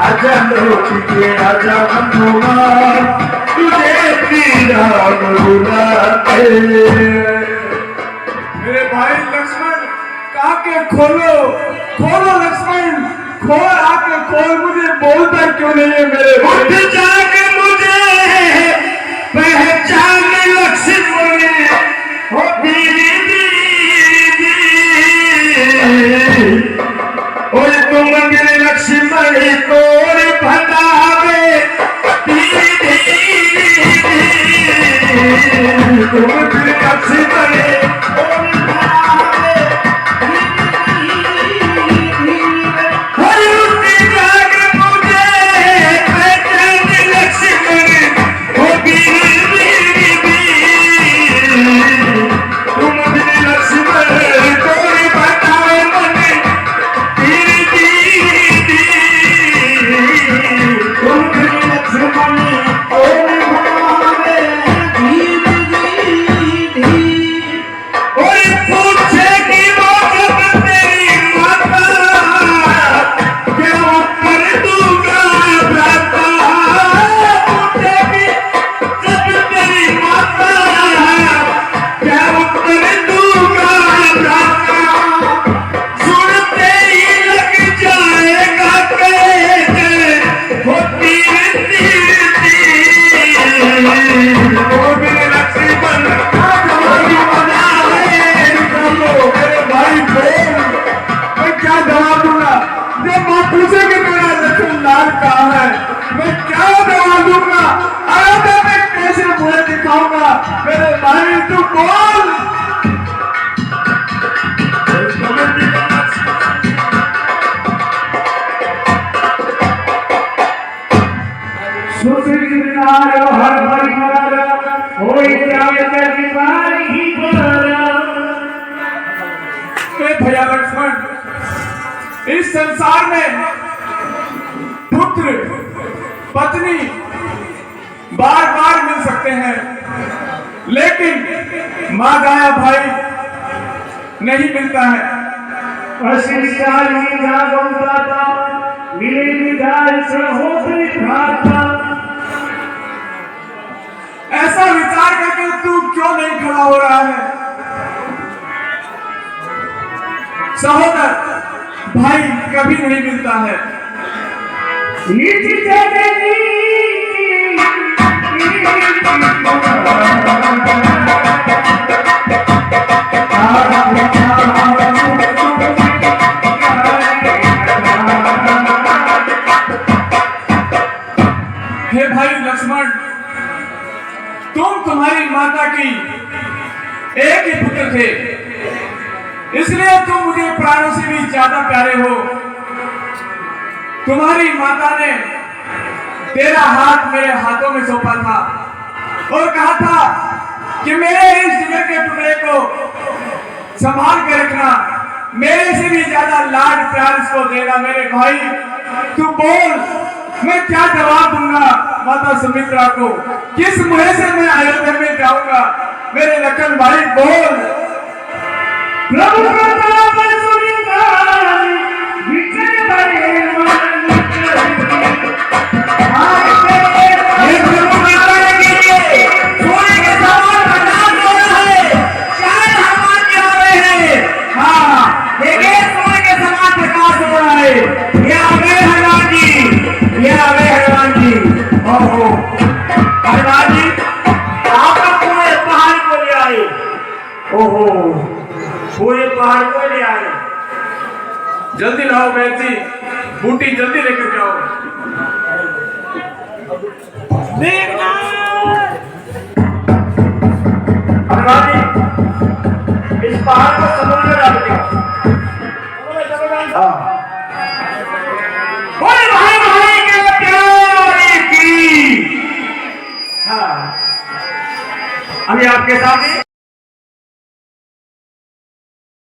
आजा लोग के आजा हनुमान तुझे पीरा बुलाते। मेरे भाई लक्ष्मण आके खोलो, खोलो लक्ष्मण, खोल आके खोल, मुझे बोलता क्यों नहीं है मेरे भाई? उठ जाके मुझे पहचान लक्ष्मण हो दीदी। और तुम मेरे लक्ष्मण तोड़ भगावे दीदी। तुम मेरे लक्ष्मण तोड़ भगावे दीदी। और उठ जाके मुझे पहचान लक्ष्मण हो दीदी। तुम मेरे लक्ष्मण तोड़ भगावे मन दीदी। तुम मेरे लक्ष्मण तोड़ भगावे दीदी। और पूछे कि वो जब तेरी माता क्या उत्तर दूंगा भ्राता। पूछे कि जब तेरी माता क्या उत्तर दूंगा भ्राता। सुनते ही लग जाएगा कहते हो तीर तीर तीर। ओ मेरे लक्ष्मण हमारी बनावे निकालो। मेरे भाई बोल, मैं क्या जवाब दूंगा? जब माँ पूछे कि मेरा लक्ष्मण लाल कहाँ है, मैं क्या जवाब दूंगा? आगे मैं कैसे मुझे दिखाऊंगा? मेरे भाई तू बोल। भैया लक्ष्मण, इस संसार में पुत्र पत्नी बार बार मिल सकते हैं, लेकिन माँ गाया भाई नहीं मिलता है। ऐसा विचार करके तू क्यों नहीं खड़ा हो रहा है? सहोदर भाई कभी नहीं मिलता है। हे भाई लक्ष्मण, तुम्हारी माता की एक ही पुत्र थे, इसलिए तुम मुझे प्राणों से भी ज्यादा प्यारे हो। तुम्हारी माता ने तेरा हाथ मेरे हाथों में सौंपा था और कहा था कि मेरे इस जिगर के टुकड़े को संभाल के रखना, मेरे से भी ज्यादा लाड प्यार इसको देना। मेरे भाई तू बोल, मैं क्या जवाब दूंगा माता सुमित्रा को? किस मुंह से मैं अयोध्या में जाऊंगा? मेरे लखन भाई बोल। प्रभु प्रताप सुनिधान विजय बड़े मान ये प्रभु माता के लिए सोने के समान प्रदान हो रहा है। शायद हनुमान जी आ रहे हैं। हाँ देखिए, सोने के समान प्रकाश हो रहा है। ये आ गए हनुमान जी, ये आ गए हनुमान जी। ओहो हनुमान जी, आप पूरे पहाड़ को ले आए। ओहो पूरे पहाड़ को ले आए। जल्दी लाओ बहन जी, बूटी जल्दी लेकर जाओ। हनुमान जी, इस पहाड़ को समुद्र में डाल दिया। बोले भाई भाई के प्यार की। हाँ अभी आपके सामने